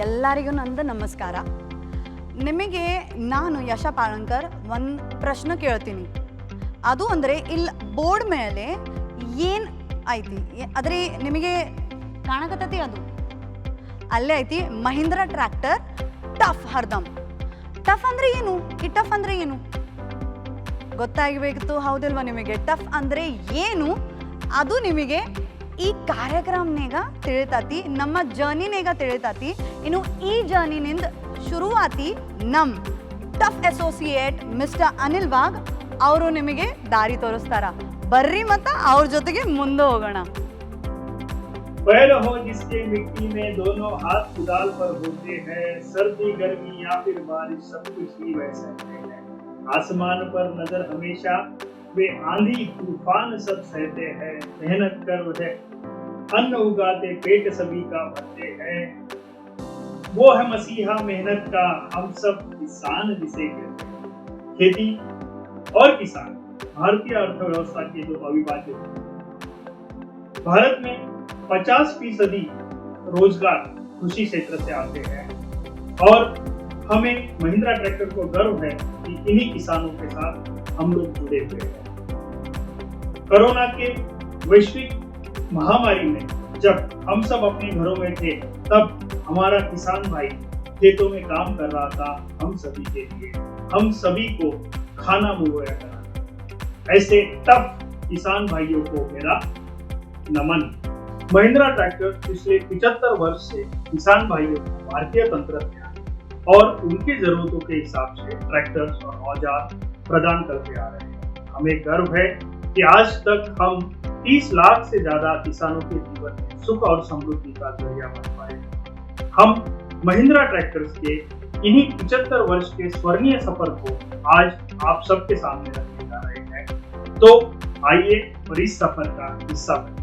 ಎಲ್ಲರಿಗೂ ನಂದು ನಮಸ್ಕಾರ. ನಿಮಗೆ ನಾನು ಯಶಾ ಪಾಳಂಕರ್ ಒಂದು ಪ್ರಶ್ನೆ ಕೇಳ್ತೀನಿ. ಅದು ಅಂದರೆ ಇಲ್ಲಿ ಬೋರ್ಡ್ ಮೇಲೆ ಏನು ಐತಿ ಆದರೆ ನಿಮಗೆ ಕಾಣಕತ್ತೈತಿ, ಅದು ಅಲ್ಲೇ ಐತಿ ಮಹೀಂದ್ರ ಟ್ರ್ಯಾಕ್ಟರ್ ಟಫ್ ಹರ್ದಮ್. ಟಫ್ ಅಂದರೆ ಏನು? ಈ ಟಫ್ ಅಂದರೆ ಏನು ಗೊತ್ತಾಗಬೇಕಿತ್ತು, ಹೌದಿಲ್ವ ನಿಮಗೆ? ಟಫ್ ಅಂದರೆ ಏನು ಅದು ನಿಮಗೆ ಈ ಕಾರ್ಯಕ್ರಮನಾಗ ತಿಳಿತೈತಿ, ನಮ್ಮ ಜರ್ನಿನಾಗ ತಿಳಿತೈತಿ. ಇನ್ನು ಈ ಜರ್ನಿನಿಂದ ಶುರುವಾತಿ ನಮ್ಮ tough associate mister Anil Wagh ಅವರು ನಿಮಗೆ ದಾರಿ ತೋರಿಸ್ತಾರ. ಬರ್ರಿ ಮತ್ತು ಅವ್ರ ಜೊತೆಗೆ ಮುಂದೆ ಹೋಗೋಣ. बैल हो जिसके मिट्टी में दोनों हाथ कुदाल पर होते हैं, सर्दी गर्मी या फिर बारिश सब कुछ ही वैसे हैं. आसमान पर नजर हमेशा वे आंधी तूफान सब सहते हैं, मेहनत कर वह अन्न उगाते पेट सभी का भरते हैं. वो है मसीहा मेहनत का हम सब किसान जिसे कहते हैं. खेती और किसान भारतीय अर्थव्यवस्था के दो अविभाज्य हैं. भारत में 50% रोजगार कृषि क्षेत्र से आते हैं और हमें महिंद्रा ट्रैक्टर को गर्व है कि इन्हीं किसानों के साथ हम लोग जुड़े हुए हैं. कोरोना के वैश्विक महामारी में जब हम सब अपने घरों में थे, तब हमारा किसान भाई खेतों में काम कर रहा था हम सभी के लिए, हम सभी को खाना मुहैया करा. ऐसे टफ किसान भाइयों को मेरा नमन. महिंद्रा ट्रैक्टर पिछले 75 वर्ष से किसान भाइयों को भारतीय तंत्रज्ञान और उनकी जरूरतों के हिसाब से ट्रैक्टर्स और औजार प्रदान करते आ रहे हैं. हमें गर्व है कि आज तक हम 30 लाख से ज्यादा किसानों के जीवन में सुख और समृद्धि का जरिया बन पाए. हम महिंद्रा ट्रैक्टर्स के इन्हीं 75 वर्ष के स्वर्णीय सफर को आज आप सबके सामने रखने जा रहे हैं. तो आइए और इस सफर का हिस्सा बनिए.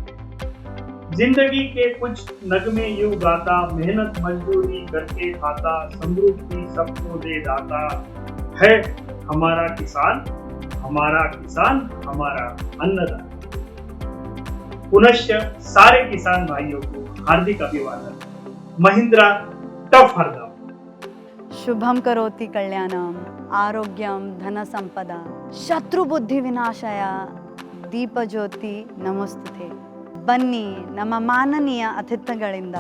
जिंदगी के कुछ नगमे यूं गाता, मेहनत मजदूरी करके खाता, समृद्धि सबको दे दाता. है हमारा किसान हमारा अन्नदाता. पुनश्च सारे किसान भाइयों को हार्दिक अभिवादन. महिंद्रा टफ हरदम. ಶುಭಂ ಕರೋತಿ ಕಲ್ಯಾಣಂ ಆರೋಗ್ಯಂ ಧನ ಸಂಪದ ಶತ್ರುಬುದ್ಧಿ ವಿನಾಶಯ ದೀಪಜ್ಯೋತಿ ನಮಸ್ತುತೆ. ಬನ್ನಿ ನಮ್ಮ ಮಾನನೀಯ ಅತಿಥಿಗಳಿಂದ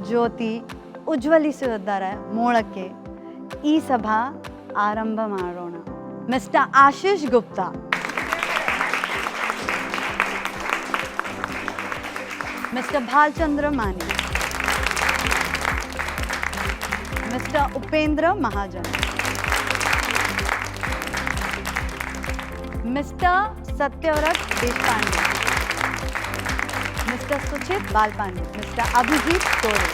ಜ್ಯೋತಿ ಉಜ್ವಲಿಸುವುದರ ಮೂಲಕ್ಕೆ ಈ ಸಭಾ ಆರಂಭ ಮಾಡೋಣ. Mister Ashish Gupta, mister Bhalchandra Mani, mister Upendra Mahajan, mister Satyavrat Deshpande, mister Suchit Balpande, mister Abhijit तोरे.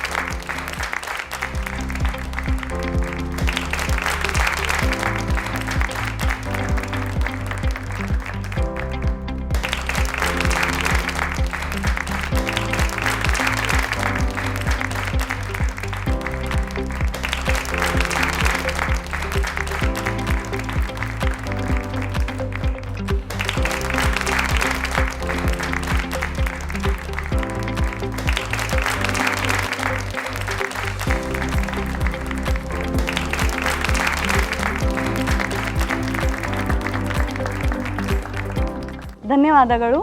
ಧನ್ಯವಾದಗಳು.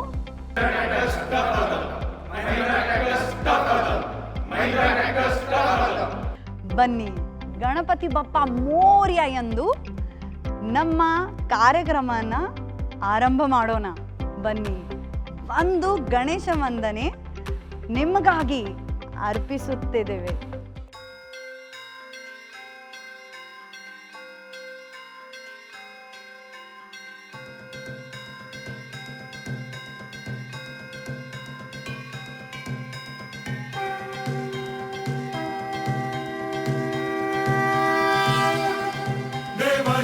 ಬನ್ನಿ ಗಣಪತಿ ಬಪ್ಪ ಮೋರ್ಯ ಎಂದು ನಮ್ಮ ಕಾರ್ಯಕ್ರಮನ ಆರಂಭ ಮಾಡೋಣ. ಬನ್ನಿ ಒಂದು ಗಣೇಶ ವಂದನೆ ನಿಮಗಾಗಿ ಅರ್ಪಿಸುತ್ತಿದ್ದೇವೆ.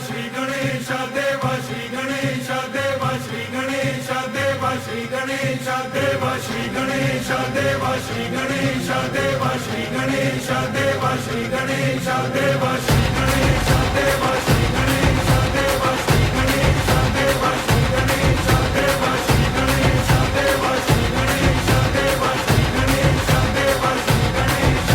श्री गणेश देवा श्री गणेश देवा श्री गणेश देवा श्री गणेश देवा श्री गणेश देवा श्री गणेश देवा श्री गणेश देवा श्री गणेश देवा श्री गणेश देवा श्री गणेश देवा श्री गणेश देवा श्री गणेश देवा श्री गणेश देवा श्री गणेश देवा श्री गणेश देवा श्री गणेश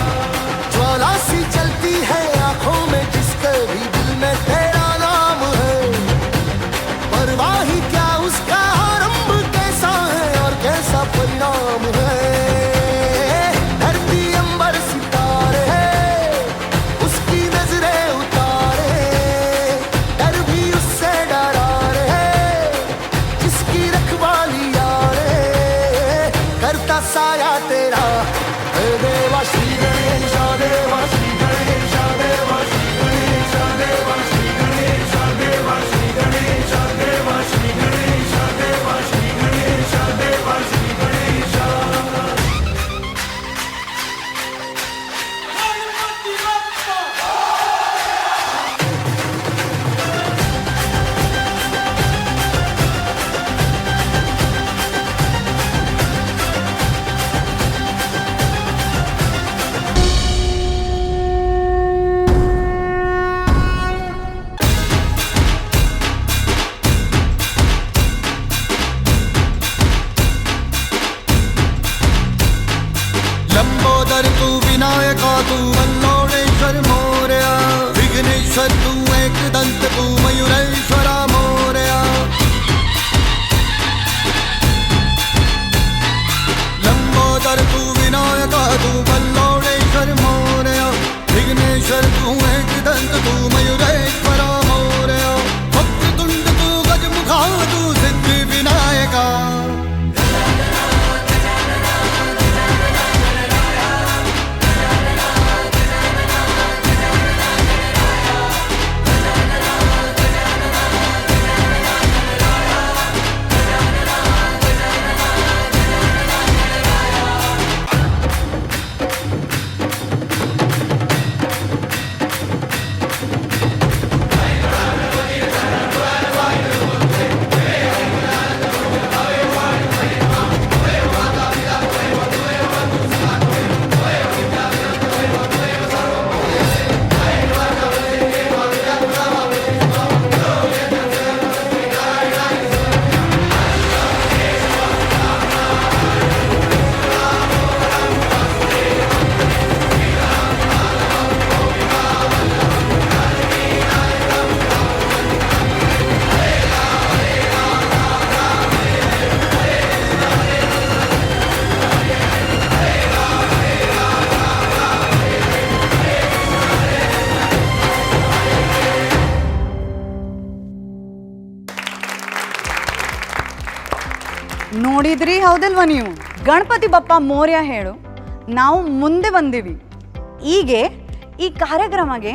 तू वल्लोळेश्वर मोरया, विघ्नेश्वर तू एकदंत तू मयुरेश्वरा मोरया, लंबोदर तू विनायक तू वल्लोळेश्वर मोरया, विघ्नेश्वर तू एकदंत तू मयुरेश्वरा मोरया, वक्रतुंड तू गजमुखा तू सिद्धि विनायका. ನೋಡಿದ್ರಿ ಹೌದಲ್ವ ನೀವು? ಗಣಪತಿ ಬಪ್ಪ ಮೋರ್ಯ ಹೇಳು ನಾವು ಮುಂದೆ ಬಂದೀವಿ. ಹೀಗೆ ಈ ಕಾರ್ಯಕ್ರಮಗೆ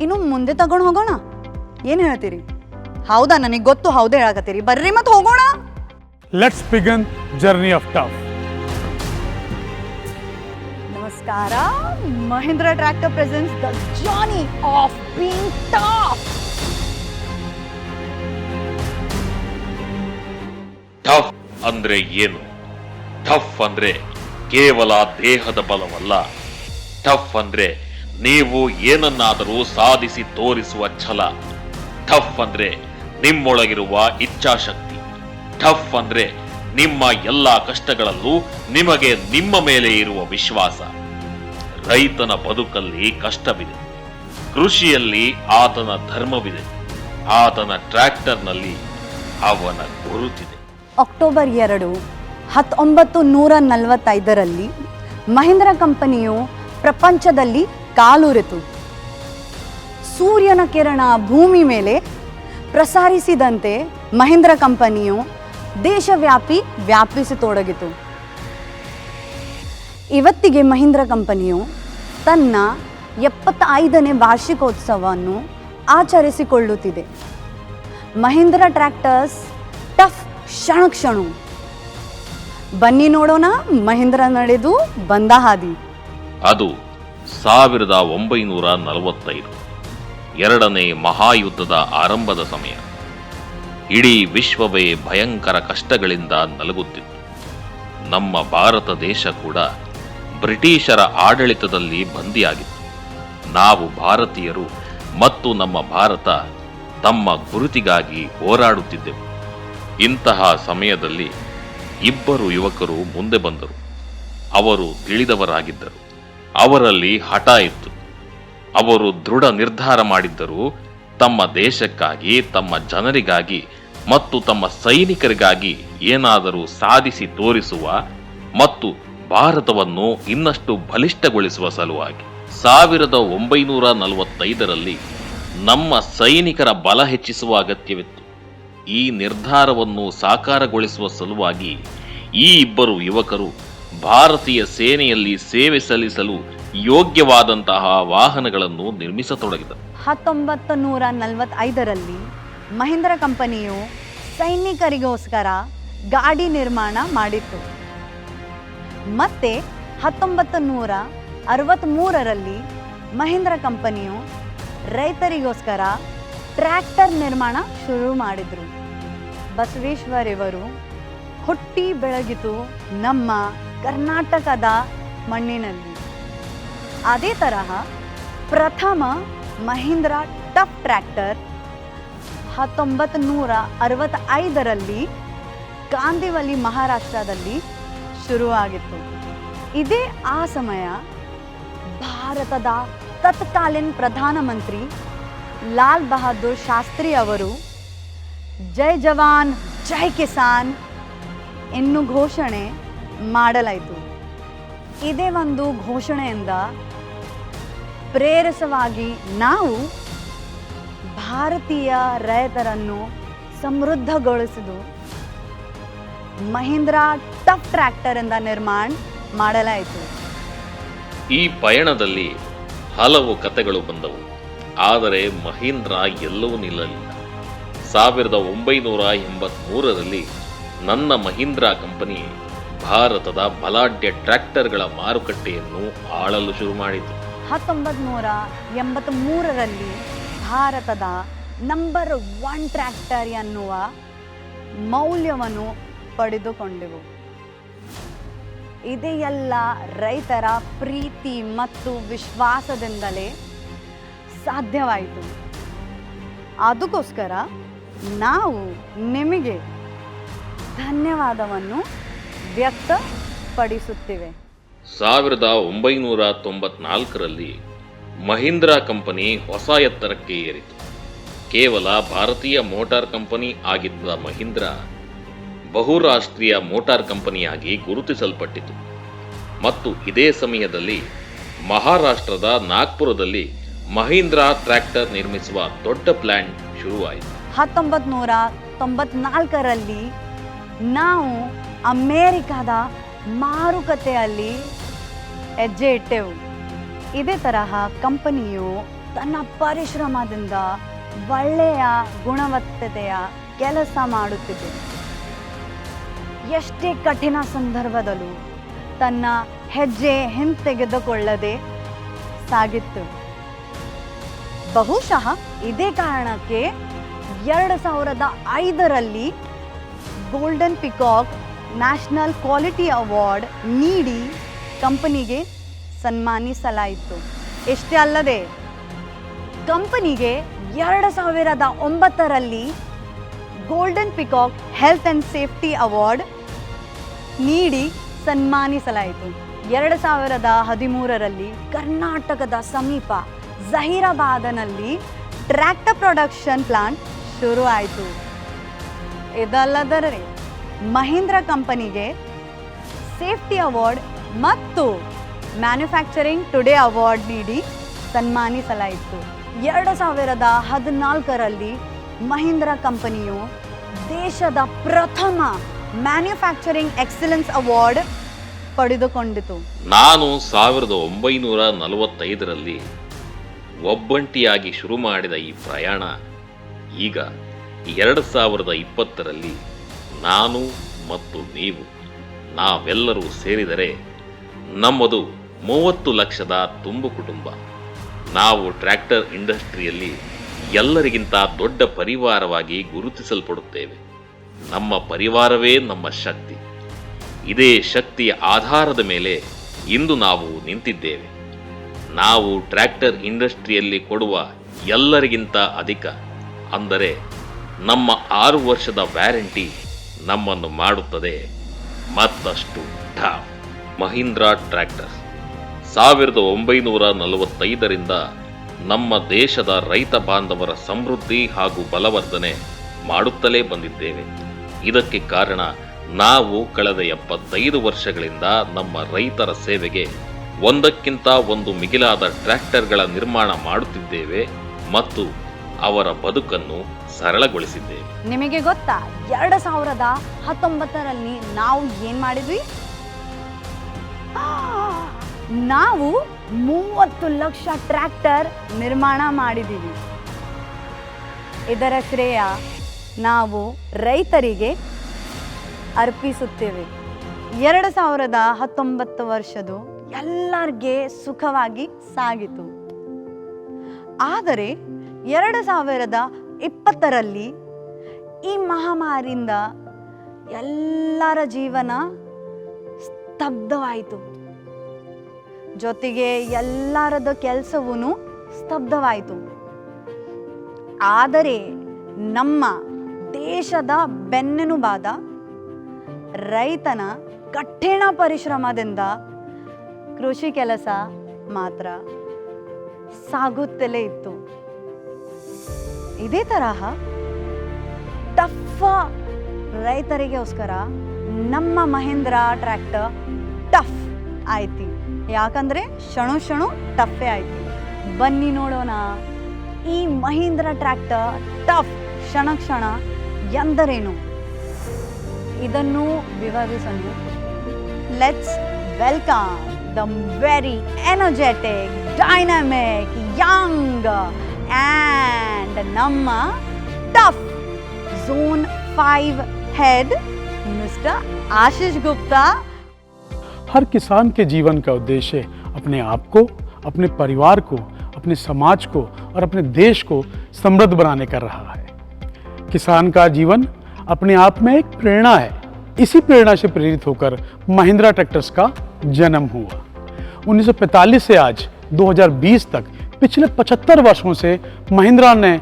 ಇನ್ನು ಮುಂದೆ ತಗೊಂಡು ಹೋಗೋಣ. ಏನು ಹೇಳ್ತೀರಿ? ಹೌದಾ, ನನಗೆ ಗೊತ್ತು ಹೌದೇ ಹೇಳಕತ್ತೀರಿ. ಬರ್ರಿ ಮತ್ತೆ ಹೋಗೋಣ. Let's begin journey of tough. ನಮಸ್ಕಾರ. Mahindra tractor presents the journey of being tough. Tough ಅಂದ್ರೆ ಏನು? ಟಫ್ ಅಂದ್ರೆ ಕೇವಲ ದೇಹದ ಬಲವಲ್ಲ. ಟಫ್ ಅಂದ್ರೆ ನೀವು ಏನನ್ನಾದರೂ ಸಾಧಿಸಿ ತೋರಿಸುವ ಛಲ. ಟಫ್ ಅಂದ್ರೆ ನಿಮ್ಮೊಳಗಿರುವ ಇಚ್ಛಾಶಕ್ತಿ. ಟಫ್ ಅಂದ್ರೆ ನಿಮ್ಮ ಎಲ್ಲಾ ಕಷ್ಟಗಳಲ್ಲೂ ನಿಮಗೆ ನಿಮ್ಮ ಮೇಲೆ ಇರುವ ವಿಶ್ವಾಸ. ರೈತನ ಬದುಕಲ್ಲಿ ಕಷ್ಟವಿದೆ, ಕೃಷಿಯಲ್ಲಿ ಆತನ ಧರ್ಮವಿದೆ, ಆತನ ಟ್ರ್ಯಾಕ್ಟರ್ನಲ್ಲಿ ಅವನ ಗುರುತಿದೆ. ಅಕ್ಟೋಬರ್ 2, 1945ರಲ್ಲಿ ಮಹೀಂದ್ರ ಕಂಪನಿಯು ಪ್ರಪಂಚದಲ್ಲಿ ಕಾಲೂರಿತು. ಸೂರ್ಯನ ಕಿರಣ ಭೂಮಿ ಮೇಲೆ ಪ್ರಸಾರಿಸಿದಂತೆ ಮಹೀಂದ್ರ ಕಂಪನಿಯು ದೇಶವ್ಯಾಪಿ ವ್ಯಾಪಿಸತೊಡಗಿತು. ಇವತ್ತಿಗೆ ಮಹೀಂದ್ರ ಕಂಪನಿಯು ತನ್ನ 75ನೇ ವಾರ್ಷಿಕೋತ್ಸವವನ್ನು ಆಚರಿಸಿಕೊಳ್ಳುತ್ತಿದೆ. ಮಹೀಂದ್ರ ಟ್ರ್ಯಾಕ್ಟರ್ಸ್ ಟಫ್ ಕ್ಷಣ ಕ್ಷಣ. ಬನ್ನಿ ನೋಡೋಣ ಮಹೀಂದ್ರ ನಡೆದು ಬಂದ ಹಾದಿ. ಅದು 1945, ಎರಡನೇ ಮಹಾಯುದ್ಧದ ಆರಂಭದ ಸಮಯ. ಇಡೀ ವಿಶ್ವವೇ ಭಯಂಕರ ಕಷ್ಟಗಳಿಂದ ನಲಗುತ್ತಿತ್ತು. ನಮ್ಮ ಭಾರತ ದೇಶ ಕೂಡ ಬ್ರಿಟಿಷರ ಆಡಳಿತದಲ್ಲಿ ಬಂದಿಯಾಗಿತ್ತು. ನಾವು ಭಾರತೀಯರು ಮತ್ತು ನಮ್ಮ ಭಾರತ ತಮ್ಮ ಗುರುತಿಗಾಗಿ ಹೋರಾಡುತ್ತಿದ್ದೆವು. ಇಂತಹ ಸಮಯದಲ್ಲಿ ಇಬ್ಬರು ಯುವಕರು ಮುಂದೆ ಬಂದರು. ಅವರು ತಿಳಿದವರಾಗಿದ್ದರು. ಅವರಲ್ಲಿ ಹಠ ಇತ್ತು. ಅವರು ದೃಢ ನಿರ್ಧಾರ ಮಾಡಿದ್ದರು. ತಮ್ಮ ದೇಶಕ್ಕಾಗಿ, ತಮ್ಮ ಜನರಿಗಾಗಿ ಮತ್ತು ತಮ್ಮ ಸೈನಿಕರಿಗಾಗಿ ಏನಾದರೂ ಸಾಧಿಸಿ ತೋರಿಸುವ ಮತ್ತು ಭಾರತವನ್ನು ಇನ್ನಷ್ಟು ಬಲಿಷ್ಠಗೊಳಿಸುವ ಸಲುವಾಗಿ. 1945ರಲ್ಲಿ ನಮ್ಮ ಸೈನಿಕರ ಬಲ ಹೆಚ್ಚಿಸುವ ಅಗತ್ಯವಿತ್ತು. ಈ ನಿರ್ಧಾರವನ್ನು ಸಾಕಾರಗೊಳಿಸುವ ಸಲುವಾಗಿ ಈ ಇಬ್ಬರು ಯುವಕರು ಭಾರತೀಯ ಸೇನೆಯಲ್ಲಿ ಸೇವೆ ಸಲ್ಲಿಸಲು ಯೋಗ್ಯವಾದಂತಹ ವಾಹನಗಳನ್ನು ನಿರ್ಮಿಸತೊಡಗಿದರು. 1945ರಲ್ಲಿ ಮಹೀಂದ್ರ ಕಂಪನಿಯು ಸೈನಿಕರಿಗೋಸ್ಕರ ಗಾಡಿ ನಿರ್ಮಾಣ ಮಾಡಿತ್ತು. ಮತ್ತೆ 1963ರಲ್ಲಿ ಮಹೀಂದ್ರ ಕಂಪನಿಯು ರೈತರಿಗೋಸ್ಕರ ಟ್ರ್ಯಾಕ್ಟರ್ ನಿರ್ಮಾಣ ಶುರು ಮಾಡಿದ್ರು. ಬಸವೇಶ್ವರ್ ಇವರು ಹುಟ್ಟಿ ಬೆಳಗಿತು ನಮ್ಮ ಕರ್ನಾಟಕದ ಮಣ್ಣಿನಲ್ಲಿ. ಅದೇ ತರಹ ಪ್ರಥಮ ಮಹೀಂದ್ರ ಟಫ್ ಟ್ರ್ಯಾಕ್ಟರ್ 1965ರಲ್ಲಿ ಕಾಂದಿವಲಿ ಮಹಾರಾಷ್ಟ್ರದಲ್ಲಿ ಶುರುವಾಗಿತ್ತು. ಇದೇ ಆ ಸಮಯ ಭಾರತದ ತತ್ಕಾಲೀನ ಪ್ರಧಾನಮಂತ್ರಿ ಲಾಲ್ ಬಹದ್ದೂರ್ ಶಾಸ್ತ್ರಿ ಅವರು ಜೈ ಜವಾನ್ ಜೈ ಕಿಸಾನ್ ಎನ್ನು ಘೋಷಣೆ ಮಾಡಲಾಯಿತು. ಇದೇ ಒಂದು ಘೋಷಣೆಯಿಂದ ಪ್ರೇರಿತವಾಗಿ ನಾವು ಭಾರತೀಯ ರೈತರನ್ನು ಸಮೃದ್ಧಗೊಳಿಸಿದು ಮಹೀಂದ್ರಾ ಟಫ್ ಟ್ರ್ಯಾಕ್ಟರ್ ಇಂದ ನಿರ್ಮಾಣ ಮಾಡಲಾಯಿತು. ಈ ಪಯಣದಲ್ಲಿ ಹಲವು ಕಥೆಗಳು ಬಂದವು. ಆದರೆ ಮಹೀಂದ್ರ ಎಲ್ಲವೂ ನಿಲ್ಲಲಿಲ್ಲ. 1983ರಲ್ಲಿ ನನ್ನ ಮಹೀಂದ್ರ ಕಂಪನಿ ಭಾರತದ ಬಲಾಢ್ಯ ಟ್ರ್ಯಾಕ್ಟರ್ಗಳ ಮಾರುಕಟ್ಟೆಯನ್ನು ಆಳಲು ಶುರು ಮಾಡಿತು. 1983ರಲ್ಲಿ ಭಾರತದ ನಂಬರ್ 1 ಟ್ರ್ಯಾಕ್ಟರ್ ಎನ್ನುವ ಮೌಲ್ಯವನ್ನು ಪಡೆದುಕೊಂಡೆವು. ಇದೆಲ್ಲ ರೈತರ ಪ್ರೀತಿ ಮತ್ತು ವಿಶ್ವಾಸದಿಂದಲೇ ಸಾಧ್ಯವಾಯಿತು. ಅದಕ್ಕೋಸ್ಕರ ನಾವು ನಿಮಗೆ ಧನ್ಯವಾದವನ್ನು ವ್ಯಕ್ತಪಡಿಸುತ್ತೇವೆ. 1994ರಲ್ಲಿ ಮಹೀಂದ್ರಾ ಕಂಪನಿ ಹೊಸ ಎತ್ತರಕ್ಕೆ ಏರಿತು. ಕೇವಲ ಭಾರತೀಯ ಮೋಟಾರ್ ಕಂಪನಿ ಆಗಿದ್ದ ಮಹೀಂದ್ರಾ ಬಹುರಾಷ್ಟ್ರೀಯ ಮೋಟಾರ್ ಕಂಪನಿಯಾಗಿ ಗುರುತಿಸಲ್ಪಟ್ಟಿತು. ಮತ್ತು ಇದೇ ಸಮಯದಲ್ಲಿ ಮಹಾರಾಷ್ಟ್ರದ ನಾಗ್ಪುರದಲ್ಲಿ ಮಹೀಂದ್ರಾ ಟ್ರ್ಯಾಕ್ಟರ್ ನಿರ್ಮಿಸುವ ದೊಡ್ಡ ಪ್ಲಾಂಟ್ ಶುರುವಾಯಿತು. 1994ರಲ್ಲಿ ನಾವು ಅಮೇರಿಕಾದ ಮಾರುಕಟ್ಟೆಯಲ್ಲಿ ಹೆಜ್ಜೆ ಇಟ್ಟೆವು. ಇದೇ ತರಹ ಕಂಪನಿಯು ತನ್ನ ಪರಿಶ್ರಮದಿಂದ ಒಳ್ಳೆಯ ಗುಣವತ್ತತೆಯ ಕೆಲಸ ಮಾಡುತ್ತಿದೆ. ಎಷ್ಟೇ ಕಠಿಣ ಸಂದರ್ಭದಲ್ಲೂ ತನ್ನ ಹೆಜ್ಜೆ ಹಿಂತೆಗೆದುಕೊಳ್ಳದೆ ಸಾಗಿತ್ತು. ಬಹುಶಃ ಇದೇ ಕಾರಣಕ್ಕೆ 2005ರಲ್ಲಿ golden peacock national quality award ನೀಡಿ ಕಂಪನಿಗೆ ಸನ್ಮಾನಿಸಲಾಯಿತು. ಇಷ್ಟೇ ಅಲ್ಲದೆ ಕಂಪನಿಗೆ 2009ರಲ್ಲಿ golden peacock health and safety award ನೀಡಿ ಸನ್ಮಾನಿಸಲಾಯಿತು. 2013ರಲ್ಲಿ ಕರ್ನಾಟಕದ ಸಮೀಪ ಜಹೀರಾಬಾದ್ನಲ್ಲಿ ಟ್ರ್ಯಾಕ್ಟರ್ ಪ್ರೊಡಕ್ಷನ್ ಪ್ಲಾಂಟ್ ಶುರು ಆಯಿತು. ಇದಲ್ಲದೆ ಮಹೀಂದ್ರ ಕಂಪನಿಗೆ ಸೇಫ್ಟಿ ಅವಾರ್ಡ್ ಮತ್ತು ಮ್ಯಾನುಫ್ಯಾಕ್ಚರಿಂಗ್ ಟುಡೇ ಅವಾರ್ಡ್ ನೀಡಿ ಸನ್ಮಾನಿಸಲಾಯಿತು. 2014ರಲ್ಲಿ ಮಹೀಂದ್ರ ಕಂಪನಿಯು ದೇಶದ ಪ್ರಥಮ ಮ್ಯಾನುಫ್ಯಾಕ್ಚರಿಂಗ್ ಎಕ್ಸಲೆನ್ಸ್ ಅವಾರ್ಡ್ ಪಡೆದುಕೊಂಡಿತು. ನಾನು 1945ರಲ್ಲಿ ಒಬ್ಬಂಟಿಯಾಗಿ ಶುರು ಮಾಡಿದ ಈ ಪ್ರಯಾಣ ಈಗ 2020ರಲ್ಲಿ ನಾನು ಮತ್ತು ನೀವು ನಾವೆಲ್ಲರೂ ಸೇರಿದರೆ ನಮ್ಮದು 30 ಲಕ್ಷದ ತುಂಬು ಕುಟುಂಬ. ನಾವು ಟ್ರ್ಯಾಕ್ಟರ್ ಇಂಡಸ್ಟ್ರಿಯಲ್ಲಿ ಎಲ್ಲರಿಗಿಂತ ದೊಡ್ಡ ಪರಿವಾರವಾಗಿ ಗುರುತಿಸಲ್ಪಡುತ್ತೇವೆ. ನಮ್ಮ ಪರಿವಾರವೇ ನಮ್ಮ ಶಕ್ತಿ. ಇದೇ ಶಕ್ತಿಯ ಆಧಾರದ ಮೇಲೆ ಇಂದು ನಾವು ನಿಂತಿದ್ದೇವೆ. ನಾವು ಟ್ರ್ಯಾಕ್ಟರ್ ಇಂಡಸ್ಟ್ರಿಯಲ್ಲಿ ಕೊಡುವ ಎಲ್ಲರಿಗಿಂತ ಅಧಿಕ, ಅಂದರೆ ನಮ್ಮ 6 ವರ್ಷದ ವ್ಯಾರಂಟಿ ನಮ್ಮನ್ನು ಮಾಡುತ್ತದೆ ಮತ್ತಷ್ಟು ಟಾಪ್. ಮಹೀಂದ್ರಾ ಟ್ರ್ಯಾಕ್ಟರ್ 1945ರಿಂದ ನಮ್ಮ ದೇಶದ ರೈತ ಬಾಂಧವರ ಸಮೃದ್ಧಿ ಹಾಗೂ ಬಲವರ್ಧನೆ ಮಾಡುತ್ತಲೇ ಬಂದಿದ್ದೇವೆ. ಇದಕ್ಕೆ ಕಾರಣ ನಾವು ಕಳೆದ 75 ವರ್ಷಗಳಿಂದ ನಮ್ಮ ರೈತರ ಸೇವೆಗೆ ಒಂದಕ್ಕಿಂತ ಒಂದು ಮಿಗಿಲಾದ ಟ್ರ್ಯಾಕ್ಟರ್ಗಳ ನಿರ್ಮಾಣ ಮಾಡುತ್ತಿದ್ದೇವೆ ಮತ್ತು ಅವರ ಬದುಕನ್ನು ಸರಳಗೊಳಿಸಿದ್ದೇವೆ. ನಿಮಗೆ ಗೊತ್ತಾ 2019ರಲ್ಲಿ ನಾವು ಏನ್ ಮಾಡಿದ್ವಿ? ನಾವು 30 ಲಕ್ಷ ಟ್ರ್ಯಾಕ್ಟರ್ ನಿರ್ಮಾಣ ಮಾಡಿದ್ದೀವಿ. ಇದರ ಶ್ರೇಯ ನಾವು ರೈತರಿಗೆ ಅರ್ಪಿಸುತ್ತೇವೆ. 2019 ವರ್ಷದ ಎಲ್ಲರಿಗೆ ಸುಖವಾಗಿ ಸಾಗಿತು. ಆದರೆ 2020ರಲ್ಲಿ ಈ ಮಹಾಮಾರಿಯಿಂದ ಎಲ್ಲರ ಜೀವನ ಸ್ತಬ್ಧವಾಯಿತು. ಜೊತೆಗೆ ಎಲ್ಲರದ ಕೆಲಸವೂ ಸ್ತಬ್ಧವಾಯಿತು. ಆದರೆ ನಮ್ಮ ದೇಶದ ಬೆನ್ನೆಲುಬಾದ ರೈತನ ಕಠಿಣ ಪರಿಶ್ರಮದಿಂದ ಕೃಷಿ ಕೆಲಸ ಮಾತ್ರ ಸಾಗುತ್ತಲೇ ಇತ್ತು. ಇದೇ ತರಹ ಟಫ್ ರೈತರಿಗೋಸ್ಕರ ನಮ್ಮ ಮಹೇಂದ್ರ ಟ್ರ್ಯಾಕ್ಟರ್ ಟಫ್ ಆಯ್ತಿ. ಯಾಕಂದರೆ ಕ್ಷಣ ಟಫೇ ಆಯ್ತಿ. ಬನ್ನಿ ನೋಡೋಣ ಈ ಮಹೀಂದ್ರ ಟ್ರ್ಯಾಕ್ಟರ್ ಟಫ್ ಕ್ಷಣ ಎಂದರೇನು ಇದನ್ನು ವಿವರಿಸಲು. Let's welcome the very energetic, dynamic, Young and ನಮ್ಮ tough zone 5 head mister Ashish Gupta. हर किसान के जीवन का उद्देश्य अपने आप को, अपने परिवार को, अपने समाज को और अपने देश को समृद्ध बनाने का रहा है. किसान का जीवन अपने आप में एक प्रेरणा है. इसी प्रेरणा से प्रेरित होकर महिंद्रा ट्रैक्टर्स का जन्म हुआ. 1945 से आज 2020 तक पिछले 75 वर्षों से महिंद्रा ने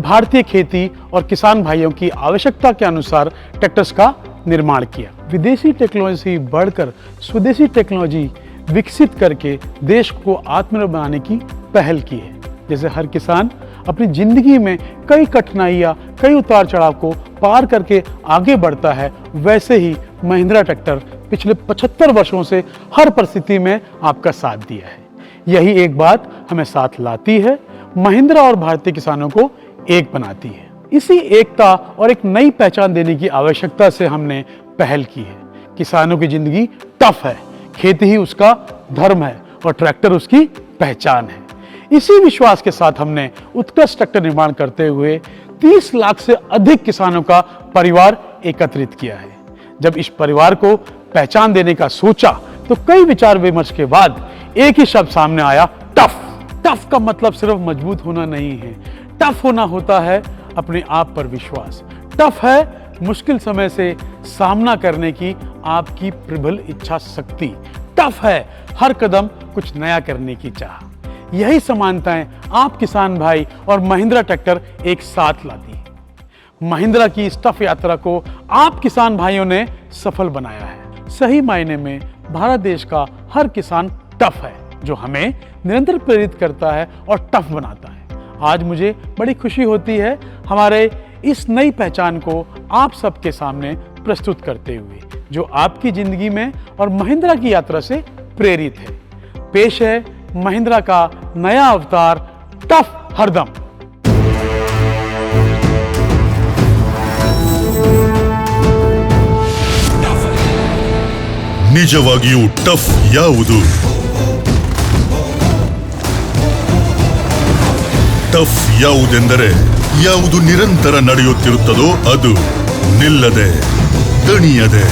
भारतीय खेती और किसान भाइयों की आवश्यकता के अनुसार ट्रैक्टर्स का निर्माण किया. विदेशी टेक्नोलॉजी से बढ़कर स्वदेशी टेक्नोलॉजी विकसित करके देश को आत्मनिर्भर बनाने की पहल की है. जैसे हर किसान अपनी जिंदगी में कई कठिनाइयाँ, कई उतार चढ़ाव को पार करके आगे बढ़ता है, वैसे ही महिंद्रा ट्रैक्टर पिछले 75 वर्षों से हर परिस्थिति में आपका साथ दिया है. यही एक बात हमें साथ लाती है, महिंद्रा और भारतीय किसानों को एक बनाती है. इसी एकता और एक नई पहचान देने की आवश्यकता से हमने पहल की है. किसानों की जिंदगी टफ है, खेती ही उसका धर्म है और ट्रैक्टर उसकी पहचान है. इसी विश्वास के साथ हमने उत्कृष्ट ट्रैक्टर निर्माण करते हुए 30 लाख से अधिक किसानों का परिवार एकत्रित किया है. जब इस परिवार को पहचान देने का सोचा तो कई विचार विमर्श के बाद एक ही शब्द सामने आया, टफ. टफ का मतलब सिर्फ मजबूत होना नहीं है. टफ होना होता है अपने आप पर विश्वास. टफ है मुश्किल समय से सामना करने की आपकी प्रबल इच्छा शक्ति. टफ है हर कदम कुछ नया करने की चाह. यही समानताएं आप किसान भाई और महिंद्रा ट्रैक्टर एक साथ लाती है. महिंद्रा की इस टफ यात्रा को आप किसान भाइयों ने सफल बनाया है. सही मायने में भारत देश का हर किसान टफ है, जो हमें निरंतर प्रेरित करता है और टफ बनाता है. आज मुझे बड़ी खुशी होती है हमारे इस नई पहचान को आप सबके सामने प्रस्तुत करते हुए, जो आपकी जिंदगी में और महिंद्रा की यात्रा से प्रेरित है. पेश है महिंद्रा का नया अवतार, टफ हरदम. ನಿಜವಾಗಿಯೂ ಟಫ್ ಯಾವುದು? ಟಫ್ ಯಾವುದೆಂದರೆ ಯಾವುದು ನಿರಂತರ ನಡೆಯುತ್ತಿರುತ್ತದೋ ಅದು, ನಿಲ್ಲದೆ ದಣಿಯದೆ.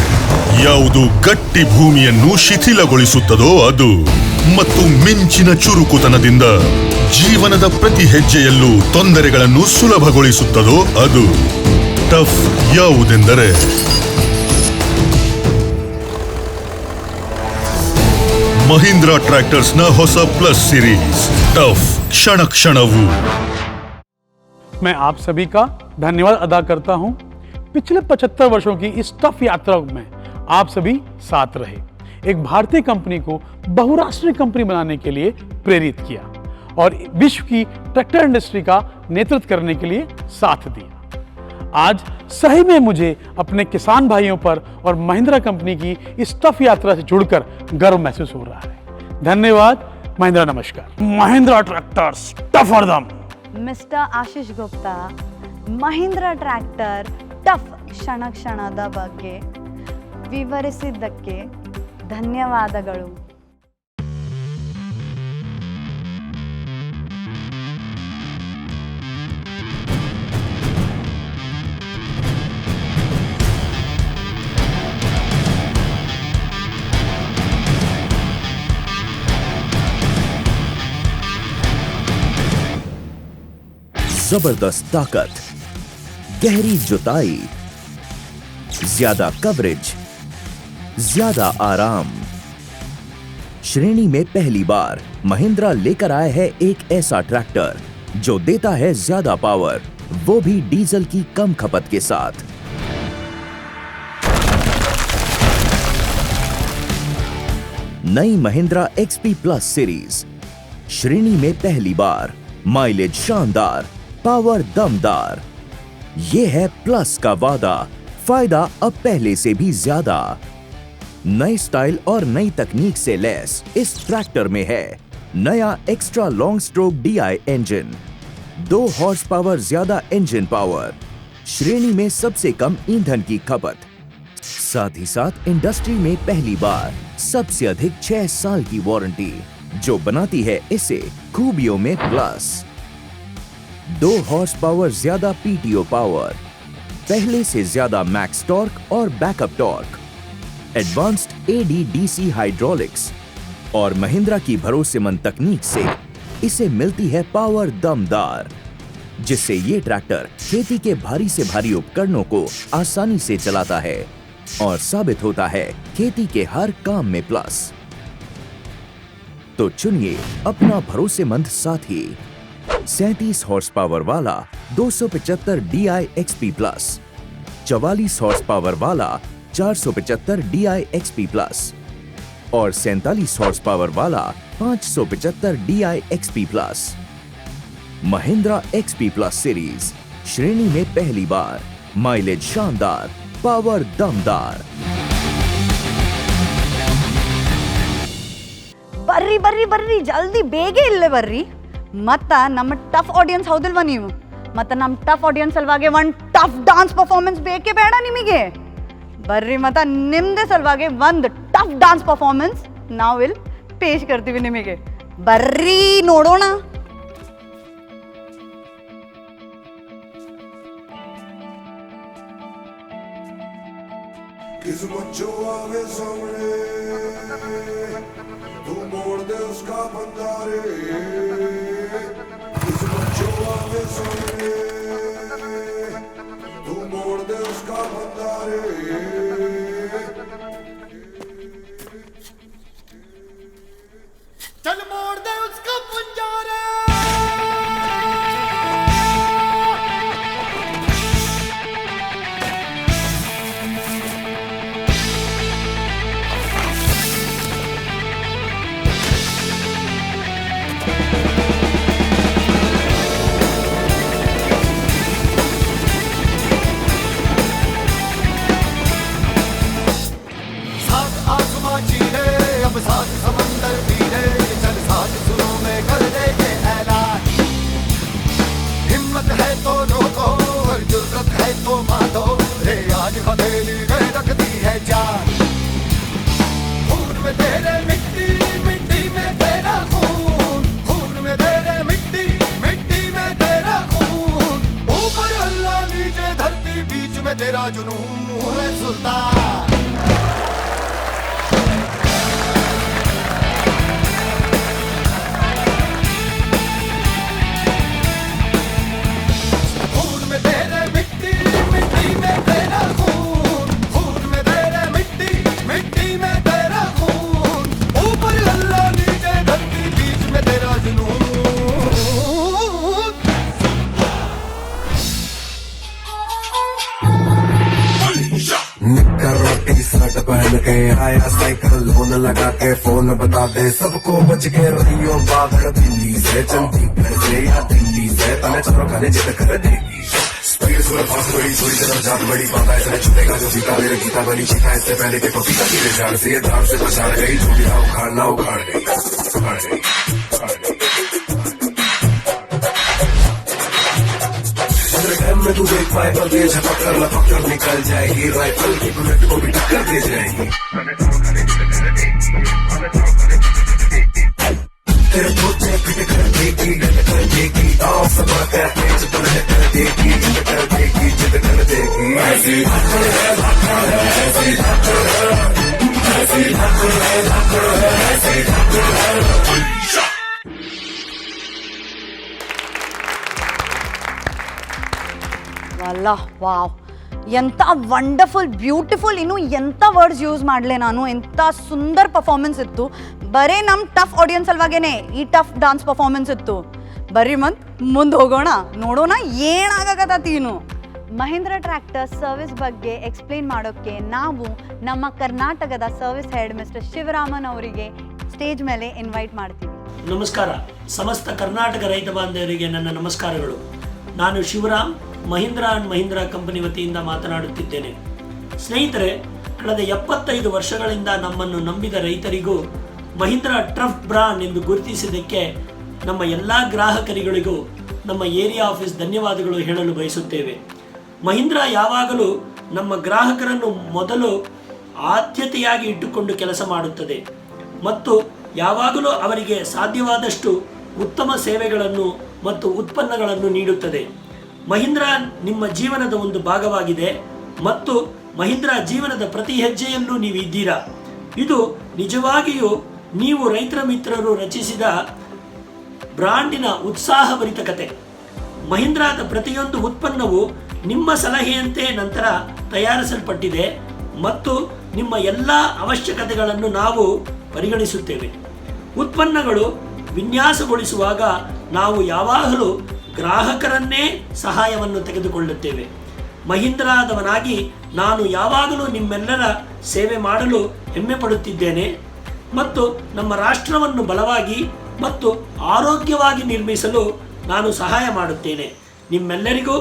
ಯಾವುದು ಗಟ್ಟಿ ಭೂಮಿಯನ್ನು ಶಿಥಿಲಗೊಳಿಸುತ್ತದೋ ಅದು, ಮತ್ತು ಮಿಂಚಿನ ಚುರುಕುತನದಿಂದ ಜೀವನದ ಪ್ರತಿ ಹೆಜ್ಜೆಯಲ್ಲೂ ತೊಂದರೆಗಳನ್ನು ಸುಲಭಗೊಳಿಸುತ್ತದೋ ಅದು. ಟಫ್ ಯಾವುದೆಂದರೆ महिंद्रा ट्रैक्टर्स न ಹೊಸ प्लस सीरीज टफ क्षण क्षणवू. मैं आप सभी का धन्यवाद अदा करता हूं. पिछले 75 वर्षों की इस टफ यात्रा में आप सभी साथ रहे, एक भारतीय कंपनी को बहुराष्ट्रीय कंपनी बनाने के लिए प्रेरित किया और विश्व की ट्रैक्टर इंडस्ट्री का नेतृत्व करने के लिए साथ दिया. आज सही में मुझे अपने किसान भाइयों पर और महिंद्रा कंपनी की इस टफ यात्रा से जुड़कर गर्व महसूस हो रहा है. धन्यवाद. महिंद्रा नमस्कार. महिंद्रा ट्रैक्टर्स टफ हरदम. Mister Ashish Gupta, Mahindra tractor tough ಕ್ಷಣದ ಬಗ್ಗೆ ವಿವರಿಸಿದ್ದಕ್ಕೆ ಧನ್ಯವಾದಗಳು. जबरदस्त ताकत, गहरी जुताई, ज्यादा कवरेज, ज्यादा आराम. श्रेणी में पहली बार महिंद्रा लेकर आया है एक ऐसा ट्रैक्टर जो देता है ज्यादा पावर, वो भी डीजल की कम खपत के साथ. नई महिंद्रा XP प्लस सीरीज श्रेणी में पहली बार, माइलेज शानदार, पावर दमदार। ये है प्लस का वादा, फायदा अब पहले से भी ज्यादा। नई स्टाइल और नई तकनीक से लैस इस ट्रैक्टर में है नया extra long stroke DI engine, 2 horse power ज्यादा इंजन पावर, श्रेणी में सबसे कम ईंधन की खपत, साथ ही साथ इंडस्ट्री में पहली बार सबसे अधिक 6 साल की वारंटी, जो बनाती है इसे खूबियों में प्लस। 2 हॉर्स पावर ज्यादा PTO पावर, पहले से ज्यादा मैक्स टॉर्क और backup torque, advanced ADDC hydraulics और महिंद्रा की भरोसेमंद तकनीक से इसे मिलती है पावर दमदार, जिससे ये ट्रैक्टर खेती के भारी से भारी उपकरणों को आसानी से चलाता है और साबित होता है खेती के हर काम में प्लस। तो चुनिए अपना भरोसेमंद साथी, 37 हॉर्स पावर वाला 275 DI XP plus, 44 horse power वाला 475 DI XP प्लस और 47 हॉर्स पावर वाला 575 DI XP plus. Mahindra XP plus series, श्रेणी में पहली बार, माइलेज शानदार, पावर दमदार। ಬರ್ರಿ ಬರ್ರಿ ಬರ್ರಿ ಜಲ್ದಿ ಬೇಗ ಇಲ್ಲೇ ಬರ್ರಿ. ಮತ್ತ ನಮ್ಮ ಟಫ್ ಆಡಿಯನ್ಸ್ ಹೌದಿಲ್ವಾ ನೀವು? ಮತ್ತೆ ನಮ್ಮ ಟಫ್ ಆಡಿಯನ್ಸ್ ಸಲುವಾಗಿ ಒಂದು ಟಫ್ ಡಾನ್ಸ್ ಪರ್ಫಾರ್ಮೆನ್ಸ್ ಬೇಕೇ ಬೇಡ ನಿಮಗೆ? ಬರ್ರಿ ಮತ್ತ ನಿಮ್ಮದೇ ಸಲುವಾಗಿ ಒಂದು ಟಫ್ ಡಾನ್ಸ್ ಪರ್ಫಾರ್ಮೆನ್ಸ್ ನಾವು ಇಲ್ಲಿ ಪೇಶ್ ಮಾಡ್ತೀವಿ ನಿಮಗೆ. ಬರ್ರಿ ನೋಡೋಣ. किस्मत जो आवे सामने तू मोड़ दे उसका बंदारे। किस्मत जो आवे सामने तू मोड़ दे उसका बंदारे। चल मोड़ दे उसका बंजारे। तेरा जुनून है सुल्तान। खून में तेरे मिट्टी मिट्टी में तेरा खून, खून में तेरे मिट्टी मिट्टी में तेरा खून, ऊपर अल्लाह नीचे धरती बीच में तेरा जुनून। निक्कर और टी-शर्ट पहन के आया साइकिल लोन लगा के फोन बता दे सबको बच के रहियो बाहर दिल्ली से चंडीगढ़ से या दिल्ली से तने चलो खाने जिद कर देगी। स्पीड सुर फास्ट बड़ी थोड़ी तरफ जात बड़ी पाता ऐसा छुटेगा जो जीता मेरे गीता बनी चीखा इससे पहले के पपीता की जान से ये धार से बचा गई जो भी उखाड़ना उखाड़ गई उखाड़ गई उखाड़ गई। में तू देख पाए पर दे झपक कर लपक कर निकल जाएगी राइफल की बुलेट को भी टक्कर दे जाएगी। तेरे पोते पिट कर देगी डट कर देगी आओ सब कर तेज पलट कर देगी जिद कर देगी जिद कर देगी। ऐसी धक्कर है धक्कर है ऐसी धक्कर है ऐसी धक्कर है धक्कर है ऐसी धक्कर है। ಅಲ್ಲ ವಾವ್, ಎಂಥ ವಂಡರ್ಫುಲ್ ಬ್ಯೂಟಿಫುಲ್, ಇನ್ನು ಎಂಥ ವರ್ಡ್ಸ್ ಯೂಸ್ ಮಾಡಲೆ ನಾನು. ಎಂಥ ಸುಂದರ್ ಪರ್ಫಾರ್ಮೆನ್ಸ್ ಇತ್ತು. ಬರೀ ನಮ್ಮ ಟಫ್ ಆಡಿಯನ್ಸ್ ಅಲ್ವಾಗೇನೆ ಈ ಟಫ್ ಡಾನ್ಸ್ ಪರ್ಫಾರ್ಮೆನ್ಸ್ ಇತ್ತು. ಬರ್ರಿ ಮುಂದೆ ಹೋಗೋಣ, ನೋಡೋಣ ಏನಾಗಕತ್ತೀನು. ಮಹೀಂದ್ರ ಟ್ರ್ಯಾಕ್ಟರ್ ಸರ್ವಿಸ್ ಬಗ್ಗೆ ಎಕ್ಸ್ಪ್ಲೇನ್ ಮಾಡೋಕ್ಕೆ ನಾವು ನಮ್ಮ ಕರ್ನಾಟಕದ ಸರ್ವಿಸ್ ಹೆಡ್ ಮಿಸ್ಟರ್ ಶಿವರಾಮನ್ ಅವರಿಗೆ ಸ್ಟೇಜ್ ಮೇಲೆ ಇನ್ವೈಟ್ ಮಾಡ್ತೀವಿ. ನಮಸ್ಕಾರ. ಸಮಸ್ತ ಕರ್ನಾಟಕ ರೈತ ಬಾಂಧವರಿಗೆ ನನ್ನ ನಮಸ್ಕಾರಗಳು. ನಾನು ಶಿವರಾಮ್, ಮಹೀಂದ್ರಾ ಅಂಡ್ ಮಹೀಂದ್ರಾ ಕಂಪನಿ ವತಿಯಿಂದ ಮಾತನಾಡುತ್ತಿದ್ದೇನೆ. ಸ್ನೇಹಿತರೆ, ಕಳೆದ 75 ವರ್ಷಗಳಿಂದ ನಮ್ಮನ್ನು ನಂಬಿದ ರೈತರಿಗೂ ಮಹೀಂದ್ರಾ ಟಫ್ ಬ್ರಾಂಡ್ ಎಂದು ಗುರುತಿಸಿದ್ದಕ್ಕೆ ನಮ್ಮ ಎಲ್ಲ ಗ್ರಾಹಕರಿಗಳಿಗೂ ನಮ್ಮ ಏರಿಯಾ ಆಫೀಸ್ ಧನ್ಯವಾದಗಳು ಹೇಳಲು ಬಯಸುತ್ತೇವೆ. ಮಹೀಂದ್ರಾ ಯಾವಾಗಲೂ ನಮ್ಮ ಗ್ರಾಹಕರನ್ನು ಮೊದಲು ಆದ್ಯತೆಯಾಗಿ ಇಟ್ಟುಕೊಂಡು ಕೆಲಸ ಮಾಡುತ್ತದೆ ಮತ್ತು ಯಾವಾಗಲೂ ಅವರಿಗೆ ಸಾಧ್ಯವಾದಷ್ಟು ಉತ್ತಮ ಸೇವೆಗಳನ್ನು ಮತ್ತು ಉತ್ಪನ್ನಗಳನ್ನು ನೀಡುತ್ತದೆ. ಮಹೀಂದ್ರಾ ನಿಮ್ಮ ಜೀವನದ ಒಂದು ಭಾಗವಾಗಿದೆ ಮತ್ತು ಮಹೀಂದ್ರಾ ಜೀವನದ ಪ್ರತಿ ಹೆಜ್ಜೆಯಲ್ಲೂ ನೀವು ಇದ್ದೀರಾ. ಇದು ನಿಜವಾಗಿಯೂ ನೀವು ರೈತರ ಮಿತ್ರರು ರಚಿಸಿದ ಬ್ರಾಂಡಿನ ಉತ್ಸಾಹಭರಿತ ಕತೆ. ಮಹೀಂದ್ರಾದ ಪ್ರತಿಯೊಂದು ಉತ್ಪನ್ನವು ನಿಮ್ಮ ಸಲಹೆಯಂತೆ ನಂತರ ತಯಾರಿಸಲ್ಪಟ್ಟಿದೆ ಮತ್ತು ನಿಮ್ಮ ಎಲ್ಲ ಅವಶ್ಯಕತೆಗಳನ್ನು ನಾವು ಪರಿಗಣಿಸುತ್ತೇವೆ. ಉತ್ಪನ್ನಗಳು ವಿನ್ಯಾಸಗೊಳಿಸುವಾಗ ನಾವು ಯಾವಾಗಲೂ ಗ್ರಾಹಕರನ್ನೇ ಸಹಾಯವನ್ನು ತೆಗೆದುಕೊಳ್ಳುತ್ತೇವೆ. ಮಹೀಂದ್ರಾದವನಾಗಿ ನಾನು ಯಾವಾಗಲೂ ನಿಮ್ಮೆಲ್ಲರ ಸೇವೆ ಮಾಡಲು ಹೆಮ್ಮೆ ಪಡುತ್ತಿದ್ದೇನೆ ಮತ್ತು ನಮ್ಮ ರಾಷ್ಟ್ರವನ್ನು ಬಲವಾಗಿ ಮತ್ತು ಆರೋಗ್ಯವಾಗಿ ನಿರ್ಮಿಸಲು ನಾನು ಸಹಾಯ ಮಾಡುತ್ತೇನೆ. ನಿಮ್ಮೆಲ್ಲರಿಗೂ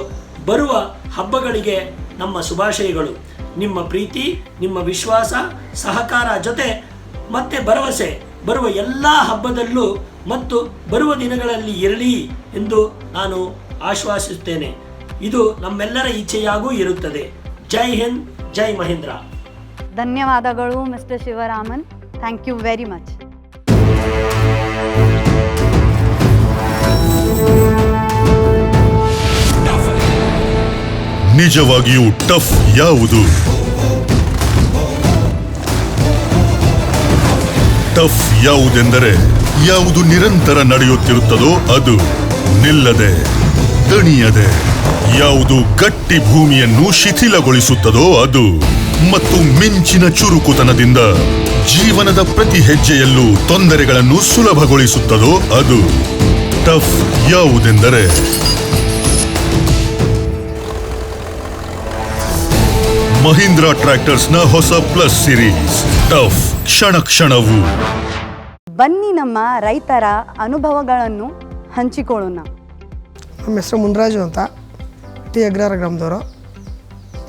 ಬರುವ ಹಬ್ಬಗಳಿಗೆ ನಮ್ಮ ಶುಭಾಶಯಗಳು. ನಿಮ್ಮ ಪ್ರೀತಿ, ನಿಮ್ಮ ವಿಶ್ವಾಸ, ಸಹಕಾರ ಜೊತೆ ಮತ್ತೆ ಭರವಸೆ ಬರುವ ಎಲ್ಲ ಹಬ್ಬದಲ್ಲೂ ಮತ್ತು ಬರುವ ದಿನಗಳಲ್ಲಿ ಇರಲಿ ಎಂದು ನಾನು ಆಶ್ವಾಸಿಸುತ್ತೇನೆ. ಇದು ನಮ್ಮೆಲ್ಲರ ಇಚ್ಛೆಯಾಗೂ ಇರುತ್ತದೆ. ಜೈ ಹಿಂದ್, ಜೈ ಮಹೀಂದ್ರಾ. ಧನ್ಯವಾದಗಳು mister Sivaraman. Thank you very much. ನಿಜವಾಗಿಯೂ ಟಫ್ ಯಾವುದು? ಟಫ್ ಯಾವುದೆಂದರೆ ಯಾವುದು ನಿರಂತರ ನಡೆಯುತ್ತಿರುತ್ತದೋ ಅದು, ನಿಲ್ಲದೆ ದಣಿಯದೆ. ಯಾವುದು ಗಟ್ಟಿ ಭೂಮಿಯನ್ನು ಶಿಥಿಲಗೊಳಿಸುತ್ತದೋ ಅದು, ಮತ್ತು ಮಿಂಚಿನ ಚುರುಕುತನದಿಂದ ಜೀವನದ ಪ್ರತಿ ಹೆಜ್ಜೆಯಲ್ಲೂ ತೊಂದರೆಗಳನ್ನು ಸುಲಭಗೊಳಿಸುತ್ತದೋ ಅದು. ಟಫ್ ಯಾವುದೆಂದರೆ ಮಹೀಂದ್ರಾ ಟ್ರ್ಯಾಕ್ಟರ್ಸ್ನ ಹೊಸ ಪ್ಲಸ್ ಸಿರೀಸ್ ಟಫ್, ಕ್ಷಣ ಕ್ಷಣವು. ಬನ್ನಿ ನಮ್ಮ ರೈತರ ಅನುಭವಗಳನ್ನು ಹಂಚಿಕೊಳ್ಳೋಣ. ನಮ್ಮ ಹೆಸರು ಮುನ್ರಾಜು ಅಂತ, ಟಿ ಅಗ್ರಹಾರ ಗ್ರಾಮದವರು.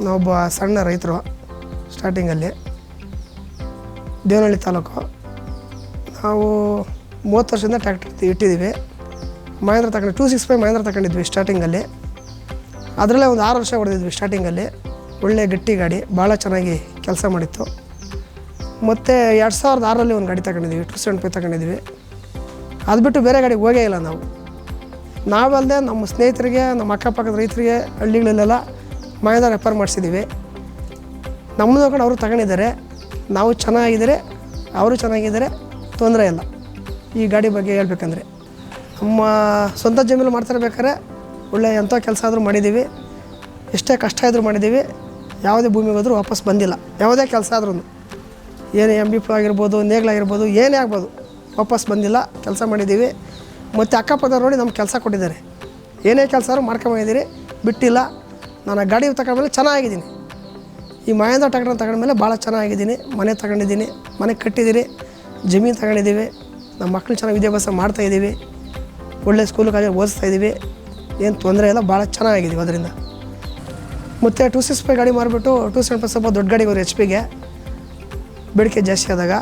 ನಾವೊಬ್ಬ ಸಣ್ಣ ರೈತರು. ಸ್ಟಾರ್ಟಿಂಗಲ್ಲಿ ದೇವನಹಳ್ಳಿ ತಾಲೂಕು. ನಾವು 30 ವರ್ಷದಿಂದ ಟ್ರ್ಯಾಕ್ಟರ್ ಇಟ್ಟಿದ್ದೀವಿ. ಮಹೇಂದ್ರ ತಗೊಂಡು 265 ಮಹೇಂದ್ರ ತಗೊಂಡಿದ್ವಿ ಸ್ಟಾರ್ಟಿಂಗಲ್ಲಿ. ಅದರಲ್ಲೇ ಒಂದು 6 ವರ್ಷ ಹೊಡೆದಿದ್ವಿ ಸ್ಟಾರ್ಟಿಂಗಲ್ಲಿ. ಒಳ್ಳೆ ಗಟ್ಟಿ ಗಾಡಿ, ಭಾಳ ಚೆನ್ನಾಗಿ ಕೆಲಸ ಮಾಡಿತ್ತು. ಮತ್ತು 2006ರಲ್ಲಿ ಒಂದು ಗಾಡಿ ತಗೊಂಡಿದ್ವಿ, 275 ತಗೊಂಡಿದ್ವಿ. ಅದು ಬಿಟ್ಟು ಬೇರೆ ಗಾಡಿಗೆ ಹೋಗೇ ಇಲ್ಲ ನಾವು. ನಾವಲ್ಲದೆ ನಮ್ಮ ಸ್ನೇಹಿತರಿಗೆ, ನಮ್ಮ ಅಕ್ಕಪಕ್ಕದ ರೈತರಿಗೆ ಹಳ್ಳಿಗಳಲ್ಲೆಲ್ಲ ಮಹೇಂದ್ರ ರೆಫರ್ ಮಾಡಿಸಿದ್ದೀವಿ. ನಮ್ಮದು ನೋಡ್ಕೊಂಡು ಅವರು ತಗೊಂಡಿದ್ದಾರೆ. ನಾವು ಚೆನ್ನಾಗಿದ್ದಾರೆ, ಅವರು ಚೆನ್ನಾಗಿದ್ದಾರೆ, ತೊಂದರೆ ಇಲ್ಲ. ಈ ಗಾಡಿ ಬಗ್ಗೆ ಹೇಳ್ಬೇಕಂದ್ರೆ ನಮ್ಮ ಸ್ವಂತ ಜಮೀನು ಮಾಡ್ತಿರ್ಬೇಕಾದ್ರೆ ಒಳ್ಳೆ ಎಂಥ ಕೆಲಸ ಆದರೂ ಮಾಡಿದ್ದೀವಿ, ಎಷ್ಟೇ ಕಷ್ಟ ಇದ್ರೂ ಮಾಡಿದ್ದೀವಿ. ಯಾವುದೇ ಭೂಮಿಗೆ ಹೋದರೂ ವಾಪಸ್ ಬಂದಿಲ್ಲ. ಯಾವುದೇ ಕೆಲಸ ಆದ್ರೂ, ಏನೇ MBP ಆಗಿರ್ಬೋದು, ನೇಗ್ಲಾಗಿರ್ಬೋದು, ಏನೇ ಆಗ್ಬೋದು, ವಾಪಸ್ ಬಂದಿಲ್ಲ. ಕೆಲಸ ಮಾಡಿದ್ದೀವಿ. ಮತ್ತು ಅಕ್ಕಪಕ್ಕ ನೋಡಿ ನಮ್ಗೆ ಕೆಲಸ ಕೊಟ್ಟಿದ್ದಾರೆ. ಏನೇ ಕೆಲಸ ಆದ್ರೂ ಮಾಡ್ಕೊಂಬಂದಿದ್ದೀರಿ, ಬಿಟ್ಟಿಲ್ಲ. ನಾನು ಆ ಗಾಡಿ ತಗೊಂಡ್ಮೇಲೆ ಚೆನ್ನಾಗಿದ್ದೀನಿ. ಈ ಮಹೇಂದ್ರ ಟ್ರ್ಯಾಕ್ಟರ್ ತಗೊಂಡ್ಮೇಲೆ ಭಾಳ ಚೆನ್ನಾಗಿದ್ದೀನಿ. ಮನೆ ತಗೊಂಡಿದ್ದೀನಿ, ಮನೆ ಕಟ್ಟಿದ್ದೀರಿ, ಜಮೀನು ತಗೊಂಡಿದ್ದೀವಿ. ನಮ್ಮ ಮಕ್ಕಳು ಚೆನ್ನಾಗಿ ವಿದ್ಯಾಭ್ಯಾಸ ಮಾಡ್ತಾಯಿದ್ದೀವಿ. ಒಳ್ಳೆ ಸ್ಕೂಲಿಗೆ ಓದಿಸ್ತಾಯಿದ್ದೀವಿ. ಏನು ತೊಂದರೆ ಇಲ್ಲ, ಭಾಳ ಚೆನ್ನಾಗಿದ್ದೀವಿ ಅದರಿಂದ. ಮತ್ತು 265 ಗಾಡಿ ಮಾರಿಬಿಟ್ಟು 275 ಸ್ವಲ್ಪ ದೊಡ್ಡ ಗಾಡಿಗೆ ಹೋದ್ರು. HP ಬೇಡಿಕೆ ಜಾಸ್ತಿ ಆದಾಗ,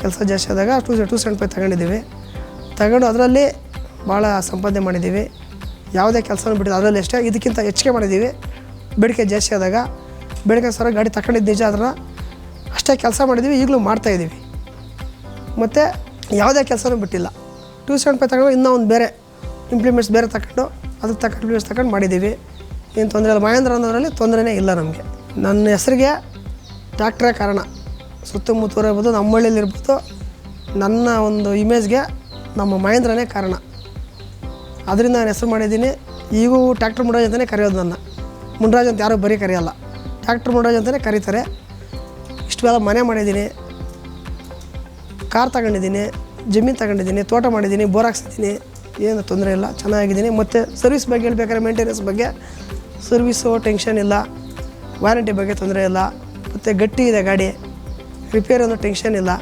ಕೆಲಸ ಜಾಸ್ತಿ ಆದಾಗ 275 ತಗೊಂಡಿದ್ದೀವಿ. ತಗೊಂಡು ಅದರಲ್ಲಿ ಭಾಳ ಸಂಪಾದನೆ ಮಾಡಿದ್ದೀವಿ. ಯಾವುದೇ ಕೆಲಸನೂ ಬಿಟ್ಟಿದ್ದು ಅದರಲ್ಲಿ ಅಷ್ಟೇ, ಇದಕ್ಕಿಂತ ಹೆಚ್ಚಿಗೆ ಮಾಡಿದ್ದೀವಿ. ಬೇಡಿಕೆ ಜಾಸ್ತಿ ಆದಾಗ ಬೇಡಿಕೆ ಸರ ಗಾಡಿ ತಗೊಂಡಿದ್ದು ನಿಜ, ಅದನ್ನು ಅಷ್ಟೇ ಕೆಲಸ ಮಾಡಿದ್ದೀವಿ, ಈಗಲೂ ಮಾಡ್ತಾಯಿದ್ದೀವಿ. ಮತ್ತು ಯಾವುದೇ ಕೆಲಸನೂ ಬಿಟ್ಟಿಲ್ಲ. 275 ತಗೊಂಡು ಇನ್ನೂ ಒಂದು ಬೇರೆ ಇಂಪ್ಲಿಮೆಂಟ್ಸ್ ಬೇರೆ ತಗೊಂಡು ಅದಕ್ಕೆ ತಗೊಂಡು ಇಂಪ್ಲಿಮೆಂಟ್ಸ್ ತಗೊಂಡು ಮಾಡಿದ್ದೀವಿ. ಏನು ತೊಂದರೆ ಇಲ್ಲ. ಮಹೇಂದ್ರ ಅನ್ನೋದ್ರಲ್ಲಿ ತೊಂದರೆನೇ ಇಲ್ಲ ನಮಗೆ. ನನ್ನ ಹೆಸರಿಗೆ ಟ್ರ್ಯಾಕ್ಟ್ರೇ ಕಾರಣ. ಸುತ್ತಮುತ್ತ ಇರ್ಬೋದು, ನಮ್ಮ ಹಳ್ಳಿಯಲ್ಲಿರ್ಬೋದು, ನನ್ನ ಒಂದು ಇಮೇಜ್ಗೆ ನಮ್ಮ ಮಹೇಂದ್ರನೇ ಕಾರಣ. ಅದರಿಂದ ನಾನು ಹೆಸರು ಮಾಡಿದ್ದೀನಿ. ಈಗೂ ಟ್ರ್ಯಾಕ್ಟರ್ ಮುನ್ರಾಜ್ ಅಂತಲೇ ಕರೆಯೋದು. ನನ್ನ ಮುನ್ರಾಜ್ ಅಂತ ಯಾರೂ ಬರೀ ಕರೆಯೋಲ್ಲ, ಟ್ರ್ಯಾಕ್ಟರ್ ಮುನ್ರಾಜ್ ಅಂತಲೇ ಕರೀತಾರೆ. ಇಷ್ಟೆಲ್ಲ ಮನೆ ಮಾಡಿದ್ದೀನಿ, ಕಾರ್ ತಗೊಂಡಿದ್ದೀನಿ, ಜಮೀನು ತಗೊಂಡಿದ್ದೀನಿ, ತೋಟ ಮಾಡಿದ್ದೀನಿ, ಬೋರ್ ಹಾಕ್ಸಿದ್ದೀನಿ. ಏನು ತೊಂದರೆ ಇಲ್ಲ, ಚೆನ್ನಾಗಿದ್ದೀನಿ. ಮತ್ತು ಸರ್ವಿಸ್ ಬಗ್ಗೆ ಹೇಳ್ಬೇಕಾದ್ರೆ ಮೇಂಟೆನೆನ್ಸ್ ಬಗ್ಗೆ ಸರ್ವಿಸು ಟೆನ್ಷನ್ ಇಲ್ಲ, ವಾರಂಟಿ ಬಗ್ಗೆ ತೊಂದರೆ ಇಲ್ಲ. ಮತ್ತು ಗಟ್ಟಿ ಇದೆ ಗಾಡಿ, ರಿಪೇರ್ ಅನ್ನೋ ಟೆನ್ಷನ್ ಇಲ್ಲ.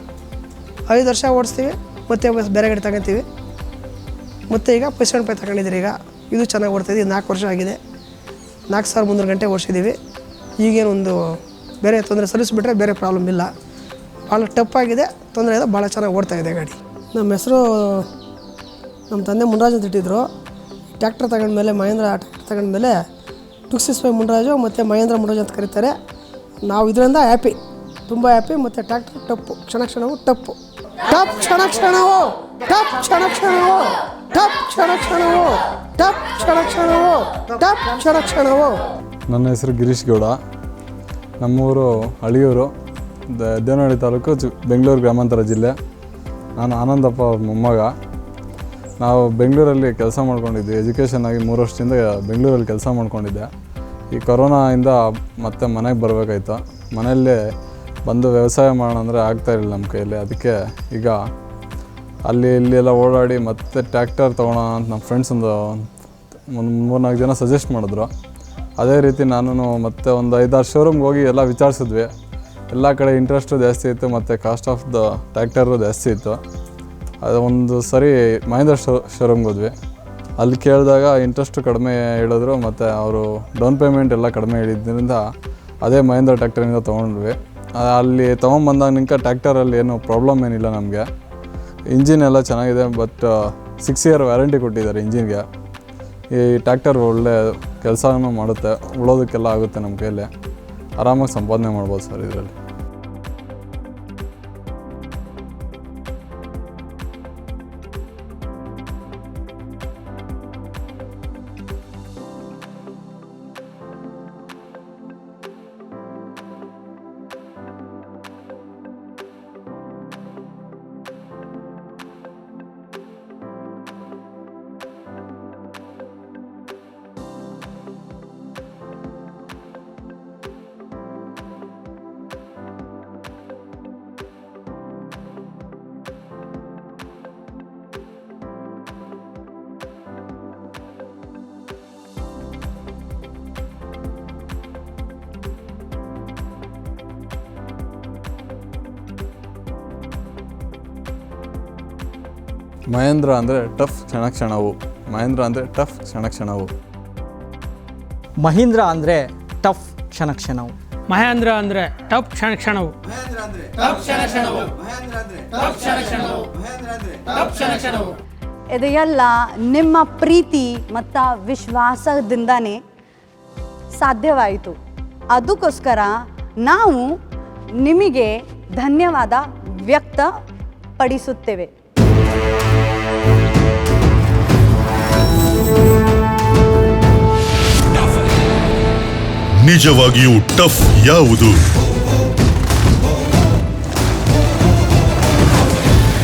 5 ವರ್ಷ ಓಡಿಸ್ತೀವಿ, ಮತ್ತೆ ಬೇರೆ ಗಾಡಿ ತಗೊತೀವಿ. ಮತ್ತು ಈಗ ಪೈಸೆಂಟ್ ತಗೊಂಡಿದ್ದೀರಿ. ಈಗ ಇದು ಚೆನ್ನಾಗಿ ಓಡ್ತಾಯಿದೆ. 4 ವರ್ಷ ಆಗಿದೆ. 4300 ಗಂಟೆ ಓಡಿಸಿದ್ದೀವಿ. ಈಗೇನು ಒಂದು ಬೇರೆ ತೊಂದರೆ ಸರ್ವಿಸ್ ಬಿಟ್ಟರೆ ಬೇರೆ ಪ್ರಾಬ್ಲಮ್ ಇಲ್ಲ. ಭಾಳ ಟಫ್ ಆಗಿದೆ, ತೊಂದರೆ ಇದೆ, ಭಾಳ ಚೆನ್ನಾಗಿ ಓಡ್ತಾಯಿದೆ ಗಾಡಿ. ನಮ್ಮ ಹೆಸರು ನಮ್ಮ ತಂದೆ ಮುನ್ರಾಜ್ ಅಂತ ಇಟ್ಟಿದ್ರು. ಟ್ಯಾಕ್ಟರ್ ತಗೊಂಡ್ಮೇಲೆ ಮಹೇಂದ್ರ ಟ್ಯಾಕ್ಟರ್ ತಗೊಂಡ್ಮೇಲೆ 265 ಮುನ್ರಾಜು ಮತ್ತು ಮಹೇಂದ್ರ ಮುನ್ರಾಜ್ ಅಂತ ಕರೀತಾರೆ. ನಾವು ಇದರಿಂದ ಹ್ಯಾಪಿ, ತುಂಬ ಹ್ಯಾಪಿ. ಮತ್ತು ಟ್ಯಾಕ್ಟರ್ ಟಪ್ಪು, ಕ್ಷಣವು ಟಪ್ಪು, ಟಪ್ ಕ್ಷಣವು, ಟಪ್ ಕ್ಷಣವು, ಟಪ್ ಕ್ಷಣವು, ಟಪ್ ಕ್ಷಣವು. ನನ್ನ ಹೆಸರು ಗಿರೀಶ್ ಗೌಡ. ನಮ್ಮೂರು ಹಳಿಯೂರು, ದೇವನಹಳ್ಳಿ ತಾಲೂಕು, ಬೆಂಗಳೂರು ಗ್ರಾಮಾಂತರ ಜಿಲ್ಲೆ. ನಾನು ಆನಂದಪ್ಪ ಅವ್ರ ಮೊಮ್ಮಗ. ನಾವು ಬೆಂಗಳೂರಲ್ಲಿ ಕೆಲಸ ಮಾಡ್ಕೊಂಡಿದ್ವಿ. ಎಜುಕೇಷನ್ ಆಗಿ 3 ವರ್ಷದಿಂದ ಬೆಂಗಳೂರಲ್ಲಿ ಕೆಲಸ ಮಾಡ್ಕೊಂಡಿದ್ದೆ. ಈ ಕೊರೋನಾಯಿಂದ ಮತ್ತೆ ಮನೆಗೆ ಬರಬೇಕಾಯ್ತು. ಮನೆಯಲ್ಲೇ ಬಂದು ವ್ಯವಸಾಯ ಮಾಡೋಣ ಅಂದರೆ ಆಗ್ತಾಯಿರಲಿಲ್ಲ ನಮ್ಮ ಕೈಯಲ್ಲಿ. ಅದಕ್ಕೆ ಈಗ ಅಲ್ಲಿ ಇಲ್ಲಿ ಎಲ್ಲ ಓಡಾಡಿ ಮತ್ತೆ ಟ್ಯಾಕ್ಟರ್ ತೊಗೊಳೋಣ ಅಂತ ನಮ್ಮ ಫ್ರೆಂಡ್ಸ್ ಒಂದು 3-4 ಜನ ಸಜೆಸ್ಟ್ ಮಾಡಿದ್ರು. ಅದೇ ರೀತಿ ನಾನು ಮತ್ತೆ ಒಂದು 5-6 ಶೋರೂಮ್ಗೆ ಹೋಗಿ ಎಲ್ಲ ವಿಚಾರಿಸಿದ್ವಿ. ಎಲ್ಲ ಕಡೆ ಇಂಟ್ರೆಸ್ಟು ಜಾಸ್ತಿ ಇತ್ತು ಮತ್ತು ಕಾಸ್ಟ್ ಆಫ್ ದ ಟ್ಯಾಕ್ಟರು ಜಾಸ್ತಿ ಇತ್ತು. ಅದು ಒಂದು ಸರಿ ಮಹೇಂದ್ರ ಶೋರೂಮ್ಗೆ ಹೋದ್ವಿ. ಅಲ್ಲಿ ಕೇಳಿದಾಗ ಇಂಟ್ರೆಸ್ಟು ಕಡಿಮೆ ಹೇಳಿದ್ರು ಮತ್ತು ಅವರು ಡೌನ್ ಪೇಮೆಂಟ್ ಎಲ್ಲ ಕಡಿಮೆ ಹೇಳಿದ್ದರಿಂದ ಅದೇ ಮಹೇಂದ್ರ ಟ್ಯಾಕ್ಟರಿಂದ ತೊಗೊಂಡ್ವಿ. ಅಲ್ಲಿ ತೊಗೊಂಬಂದಾಗ ಟ್ಯಾಕ್ಟರಲ್ಲಿ ಏನು ಪ್ರಾಬ್ಲಮ್ ಏನಿಲ್ಲ ನಮಗೆ. ಇಂಜಿನ್ ಎಲ್ಲ ಚೆನ್ನಾಗಿದೆ, ಬಟ್ 6 ಇಯರ್ ವ್ಯಾರಂಟಿ ಕೊಟ್ಟಿದ್ದಾರೆ ಇಂಜಿನ್ಗೆ. ಈ ಟ್ಯಾಕ್ಟರ್ ಒಳ್ಳೆ ಕೆಲಸನೂ ಮಾಡುತ್ತೆ, ಉಳೋದಕ್ಕೆಲ್ಲ ಆಗುತ್ತೆ. ನಮ್ಮ ಕೈಯಲ್ಲಿ ಆರಾಮಾಗಿ ಸಂಪಾದನೆ ಮಾಡ್ಬೋದು ಸರ್ ಇದರಲ್ಲಿ. ಮಹೇಂದ್ರ ಅಂದರೆ ಟಫ್ ಕ್ಷಣವು. ಮಹೇಂದ್ರ ಅಂದರೆ ಟಫ್ ಕ್ಷಣವು. ಮಹೀಂದ್ರ ಅಂದರೆ ಟಫ್ ಕ್ಷಣವು. ಮಹೇಂದ್ರ ಅಂದರೆ ಟಫ್ ಕ್ಷಣವು. ಇದೆಲ್ಲ ನಿಮ್ಮ ಪ್ರೀತಿ ಮತ್ತು ವಿಶ್ವಾಸದಿಂದನೇ ಸಾಧ್ಯವಾಯಿತು. ಅದಕ್ಕೋಸ್ಕರ ನಾವು ನಿಮಗೆ ಧನ್ಯವಾದ ವ್ಯಕ್ತಪಡಿಸುತ್ತೇವೆ. ನಿಜವಾಗಿಯೂ ಟಫ್ ಯಾವುದು?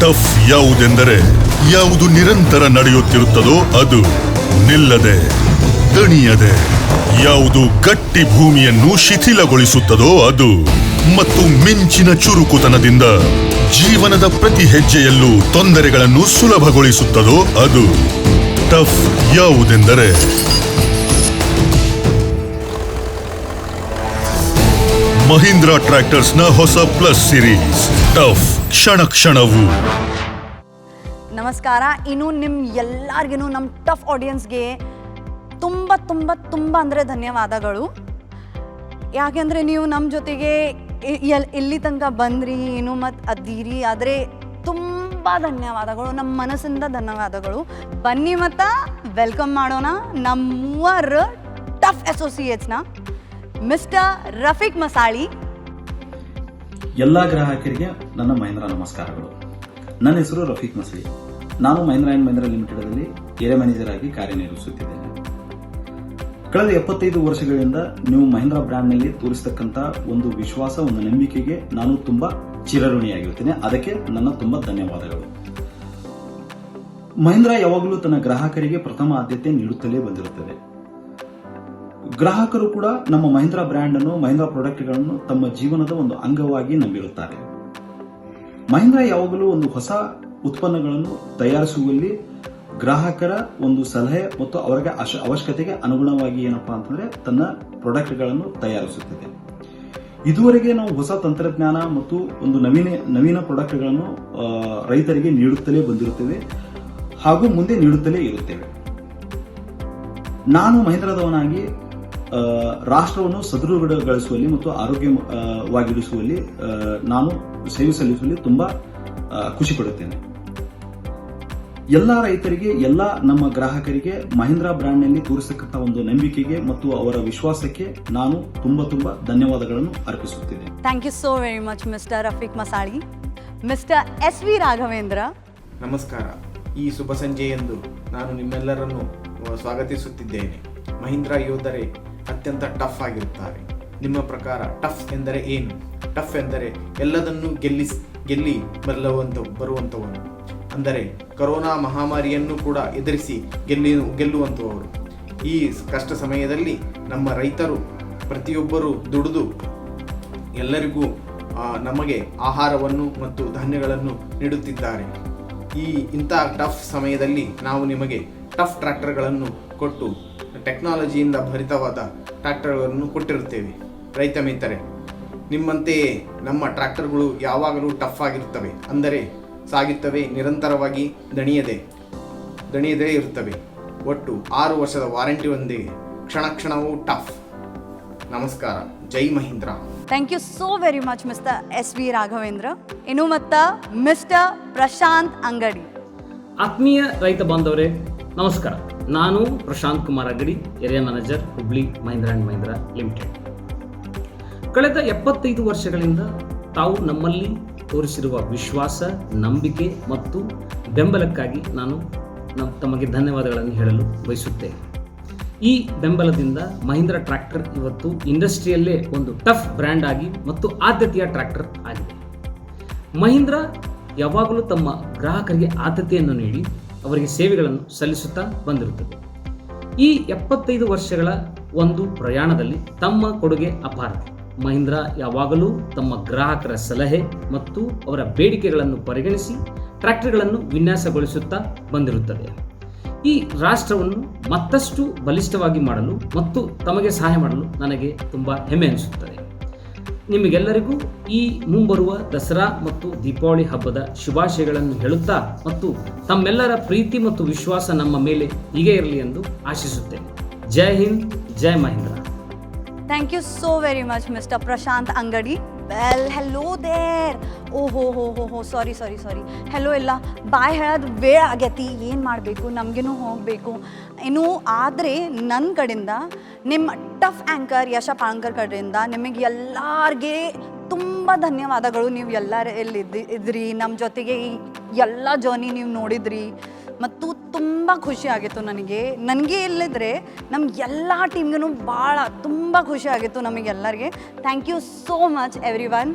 ಟಫ್ ಯಾವುದೆಂದರೆ ಯಾವುದು ನಿರಂತರ ನಡೆಯುತ್ತಿರುತ್ತದೋ ಅದು, ನಿಲ್ಲದೆ ದಣಿಯದೆ. ಯಾವುದು ಗಟ್ಟಿ ಭೂಮಿಯನ್ನು ಶಿಥಿಲಗೊಳಿಸುತ್ತದೋ ಅದು, ಮತ್ತು ಮಿಂಚಿನ ಚುರುಕುತನದಿಂದ ಜೀವನದ ಪ್ರತಿ ಹೆಜ್ಜೆಯಲ್ಲೂ ತೊಂದರೆಗಳನ್ನು ಸುಲಭಗೊಳಿಸುತ್ತದೋ ಅದು. ಟಫ್ ಯಾವುದೆಂದರೆ ಮಹೀಂದ್ರ ಟ್ರ್ಯಾಕ್ಟರ್ಸ್ನ ಹೊಸ ಪ್ಲಸ್ ಸೀರೀಸ್ ಟಫ್ ಕ್ಷಣವು. ನಮಸ್ಕಾರ. ಇನ್ನು ಎಲ್ಲರಿಗೂ ನಮ್ಮ ಟಫ್ ಆಡಿಯನ್ಸ್ಗೆ ತುಂಬ ತುಂಬ ತುಂಬ ಅಂದರೆ ಧನ್ಯವಾದಗಳು. ಯಾಕೆಂದರೆ ನೀವು ನಮ್ಮ ಜೊತೆಗೆ ಇಲ್ಲಿ ತನಕ ಬಂದ್ರಿ, ಇನ್ನು ಮತ್ತು ಅದ್ದೀರಿ. ಆದರೆ ತುಂಬ ಧನ್ಯವಾದಗಳು, ನಮ್ಮ ಮನಸ್ಸಿಂದ ಧನ್ಯವಾದಗಳು. ಬನ್ನಿ ಮತ್ತು ವೆಲ್ಕಮ್ ಮಾಡೋಣ ನಮ್ಮ 3 ಟಫ್ ಅಸೋಸಿಯೇಟ್ಸ್ನ. ಮಿಸ್ಟರ್ ರಫೀಕ್ ಮಸಾಳಿ. ಎಲ್ಲ ಗ್ರಾಹಕರಿಗೆ ನನ್ನ ಮಹೇಂದ್ರ ನಮಸ್ಕಾರಗಳು. ನನ್ನ ಹೆಸರು ರಫೀಕ್ ಮಸಾಳಿ. ನಾನು ಮಹೇಂದ್ರ ಆ್ಯಂಡ್ ಮಹೇಂದ್ರ ಲಿಮಿಟೆಡ್ನಲ್ಲಿ ಏರಿಯಾ ಮ್ಯಾನೇಜರ್ ಆಗಿ ಕಾರ್ಯನಿರ್ವಹಿಸುತ್ತಿದ್ದೇನೆ. ಕಳೆದ 75 ವರ್ಷಗಳಿಂದ ನೀವು ಮಹೇಂದ್ರ ಬ್ರ್ಯಾಂಡ್ನಲ್ಲಿ ತೋರಿಸತಕ್ಕಂಥ ಒಂದು ವಿಶ್ವಾಸ, ಒಂದು ನಂಬಿಕೆಗೆ ನಾನು ತುಂಬಾ ಚಿರಋಣಿಯಾಗಿರುತ್ತೇನೆ. ಅದಕ್ಕೆ ನನ್ನ ತುಂಬಾ ಧನ್ಯವಾದಗಳು. ಮಹೇಂದ್ರ ಯಾವಾಗಲೂ ತನ್ನ ಗ್ರಾಹಕರಿಗೆ ಪ್ರಥಮ ಆದ್ಯತೆ ನೀಡುತ್ತಲೇ ಬಂದಿರುತ್ತದೆ. ಗ್ರಾಹಕರು ಕೂಡ ನಮ್ಮ ಮಹೇಂದ್ರ ಬ್ರ್ಯಾಂಡ್ ಅನ್ನು, ಮಹೇಂದ್ರ ಪ್ರಾಡಕ್ಟ್ಗಳನ್ನು ತಮ್ಮ ಜೀವನದ ಒಂದು ಅಂಗವಾಗಿ ನಂಬಿರುತ್ತಾರೆ. ಮಹೇಂದ್ರ ಯಾವಾಗಲೂ ಒಂದು ಹೊಸ ಉತ್ಪನ್ನಗಳನ್ನು ತಯಾರಿಸುವಲ್ಲಿ ಗ್ರಾಹಕರ ಒಂದು ಸಲಹೆ ಮತ್ತು ಅವರಿಗೆ ಅವಶ್ಯಕತೆಗೆ ಅನುಗುಣವಾಗಿ ಏನಪ್ಪಾ ಅಂತಂದ್ರೆ ತನ್ನ ಪ್ರಾಡಕ್ಟ್ಗಳನ್ನು ತಯಾರಿಸುತ್ತದೆ. ಇದುವರೆಗೆ ನಾವು ಹೊಸ ತಂತ್ರಜ್ಞಾನ ಮತ್ತು ಒಂದು ನವೀನ ಪ್ರಾಡಕ್ಟ್ಗಳನ್ನು ರೈತರಿಗೆ ನೀಡುತ್ತಲೇ ಬಂದಿರುತ್ತೇವೆ. ಹಾಗೂ ಮುಂದೆ ನೀಡುತ್ತಲೇ ಇರುತ್ತೇವೆ. ನಾನು ಮಹೀಂದ್ರದವನಾಗಿ ರಾಷ್ಟ್ರವನ್ನು ಸದೃಢಗೊಳಿಸುವಲ್ಲಿ ಮತ್ತು ಆರೋಗ್ಯವಾಗಿಡಿಸುವಲ್ಲಿ ನಾನು ಸೇವೆ ಸಲ್ಲಿಸುವಲ್ಲಿ ತುಂಬಾ ಖುಷಿ ಪಡುತ್ತೇನೆ. ಎಲ್ಲ ರೈತರಿಗೆ, ಎಲ್ಲ ನಮ್ಮ ಗ್ರಾಹಕರಿಗೆ ಮಹೀಂದ್ರಾ ಬ್ರ್ಯಾಂಡ್ನಲ್ಲಿ ತೋರಿಸತಕ್ಕಂಥ ಒಂದು ನಂಬಿಕೆಗೆ ಮತ್ತು ಅವರ ವಿಶ್ವಾಸಕ್ಕೆ ನಾನು ತುಂಬಾ ಧನ್ಯವಾದಗಳನ್ನು ಅರ್ಪಿಸುತ್ತೇನೆ. Thank you so very much mister Rafiq Masali. Mister SV Raghavendra, ನಮಸ್ಕಾರ. ಈ ಶುಭ ಸಂಜೆಯಂದು ನಾನು ನಿಮ್ಮೆಲ್ಲರನ್ನು ಸ್ವಾಗತಿಸುತ್ತಿದ್ದೇನೆ. ಮಹೀಂದ್ರಾ ಯೋಧರೇ ಅತ್ಯಂತ ಟಫ್ ಆಗಿರುತ್ತಾರೆ. ನಿಮ್ಮ ಪ್ರಕಾರ ಟಫ್ ಎಂದರೆ ಏನು? ಟಫ್ ಎಂದರೆ ಎಲ್ಲದನ್ನೂ ಗೆಲ್ಲಿ ಬರುವಂಥವನು, ಅಂದರೆ ಕೊರೋನಾ ಮಹಾಮಾರಿಯನ್ನು ಕೂಡ ಎದುರಿಸಿ ಗೆಲ್ಲುವಂಥವರು. ಈ ಕಷ್ಟ ಸಮಯದಲ್ಲಿ ನಮ್ಮ ರೈತರು ಪ್ರತಿಯೊಬ್ಬರೂ ದುಡಿದು ಎಲ್ಲರಿಗೂ ನಮಗೆ ಆಹಾರವನ್ನು ಮತ್ತು ಧಾನ್ಯಗಳನ್ನು ನೀಡುತ್ತಿದ್ದಾರೆ. ಇಂಥ ಟಫ್ ಸಮಯದಲ್ಲಿ ನಾವು ನಿಮಗೆ ಟಫ್ ಟ್ರ್ಯಾಕ್ಟರ್ಗಳನ್ನು ಕೊಟ್ಟು ಟೆಕ್ನಾಲಜಿಯಿಂದ ಭರಿತವಾದ ಟ್ರ್ಯಾಕ್ಟರ್ಗಳನ್ನು ಕೊಟ್ಟಿರುತ್ತೇವೆ. ರೈತ ಮಿತ್ರರೇ, ನಿಮ್ಮಂತೆಯೇ ನಮ್ಮ ಟ್ರ್ಯಾಕ್ಟರ್ಗಳು ಯಾವಾಗಲೂ ಟಫ್ ಆಗಿರುತ್ತವೆ, ಅಂದರೆ ಸಾಗುತ್ತವೆ, ನಿರಂತರವಾಗಿ ದಣಿಯದೇ ಇರುತ್ತವೆ. ಒಟ್ಟು 6 ವರ್ಷದ ವಾರಂಟಿ ಒಂದಿಗೆ ಕ್ಷಣವೂ ಟಫ್. ನಮಸ್ಕಾರ. ಜೈ Mahindra. Thank you so very much mister SV Raghavendra. ಇನ್ನು ಮಿಸ್ಟರ್ ಪ್ರಶಾಂತ್ ಅಂಗಡಿ. ಆತ್ಮೀಯ ರೈತ ಬಾಂಧವರೇ, ನಮಸ್ಕಾರ. ನಾನು ಪ್ರಶಾಂತ್ ಕುಮಾರ್ ಅಂಗಡಿ, area manager, Hubli, Mahindra and Mahindra limited. ಕಳೆದ 75 ವರ್ಷಗಳಿಂದ ತಾವು ನಮ್ಮಲ್ಲಿ ತೋರಿಸಿರುವ ವಿಶ್ವಾಸ, ನಂಬಿಕೆ ಮತ್ತು ಬೆಂಬಲಕ್ಕಾಗಿ ನಾನು ತಮಗೆ ಧನ್ಯವಾದಗಳನ್ನು ಹೇಳಲು ಬಯಸುತ್ತೇನೆ. ಈ ಬೆಂಬಲದಿಂದ ಮಹೀಂದ್ರಾ ಟ್ರ್ಯಾಕ್ಟರ್ ಇವತ್ತು ಇಂಡಸ್ಟ್ರಿಯಲ್ಲೇ ಒಂದು ಟಫ್ ಬ್ರ್ಯಾಂಡ್ ಆಗಿ ಮತ್ತು ಆದ್ಯತೆಯ ಟ್ರ್ಯಾಕ್ಟರ್ ಆಗಿದೆ. ಮಹೀಂದ್ರಾ ಯಾವಾಗಲೂ ತಮ್ಮ ಗ್ರಾಹಕರಿಗೆ ಆದ್ಯತೆಯನ್ನು ನೀಡಿ ಅವರಿಗೆ ಸೇವೆಗಳನ್ನು ಸಲ್ಲಿಸುತ್ತಾ ಬಂದಿರುತ್ತದೆ. ಈ 75 ವರ್ಷಗಳ ಒಂದು ಪ್ರಯಾಣದಲ್ಲಿ ತಮ್ಮ ಕೊಡುಗೆ ಅಪಾರ. ಮಹೀಂದ್ರಾ ಯಾವಾಗಲೂ ತಮ್ಮ ಗ್ರಾಹಕರ ಸಲಹೆ ಮತ್ತು ಅವರ ಬೇಡಿಕೆಗಳನ್ನು ಪರಿಗಣಿಸಿ ಟ್ರ್ಯಾಕ್ಟರ್ಗಳನ್ನು ವಿನ್ಯಾಸಗೊಳಿಸುತ್ತಾ ಬಂದಿರುತ್ತದೆ. ಈ ರಾಷ್ಟ್ರವನ್ನು ಮತ್ತಷ್ಟು ಬಲಿಷ್ಠವಾಗಿ ಮಾಡಲು ಮತ್ತು ತಮಗೆ ಸಹಾಯ ಮಾಡಲು ನನಗೆ ತುಂಬ ಹೆಮ್ಮೆ ಅನಿಸುತ್ತದೆ. ನಿಮಗೆಲ್ಲರಿಗೂ ಈ ಮುಂಬರುವ ದಸರಾ ಮತ್ತು ದೀಪಾವಳಿ ಹಬ್ಬದ ಶುಭಾಶಯಗಳನ್ನು ಹೇಳುತ್ತಾ ಮತ್ತು ತಮ್ಮೆಲ್ಲರ ಪ್ರೀತಿ ಮತ್ತು ವಿಶ್ವಾಸ ನಮ್ಮ ಮೇಲೆ ಹೀಗೆ ಇರಲಿ ಎಂದು ಆಶಿಸುತ್ತೇನೆ. ಜೈ ಹಿಂದ್, ಜೈ Mahindra. Thank you so very much mister Prashant Angadi. Well, hello there. ಓಹೋ ಸಾರಿ. ಹೆಲೋ ಎಲ್ಲ ಬಾಯ್ ಹೇಳೋದು ವೇಳೆ ಆಗೈತಿ. ಏನು ಮಾಡಬೇಕು, ನಮಗೇನು ಹೋಗಬೇಕು ಇನ್ನು. ಆದರೆ ನನ್ನ ಕಡೆಯಿಂದ ನಿಮ್ಮ ಟಫ್ ಆ್ಯಂಕರ್ ಯಶ ಪಾಳಂಕರ್ ಕಡೆಯಿಂದ ನಿಮಗೆ ಎಲ್ಲರಿಗೆ ತುಂಬ ಧನ್ಯವಾದಗಳು. ನೀವು ಎಲ್ಲರೂ ಇದ್ರಿ ನಮ್ಮ ಜೊತೆಗೆ, ಈ ಎಲ್ಲ ಜರ್ನಿ ನೀವು ನೋಡಿದ್ರಿ ಮತ್ತು ತುಂಬ ಖುಷಿ ಆಗಿತ್ತು ನನಗೆ ಇಲ್ಲಿದ್ರೆ ನಮ್ಮ ಎಲ್ಲ ಟೀಮ್ಗೂ ಭಾಳ ತುಂಬ ಖುಷಿ ಆಗಿತ್ತು ನಮಗೆಲ್ಲರಿಗೆ. Thank you so much every one.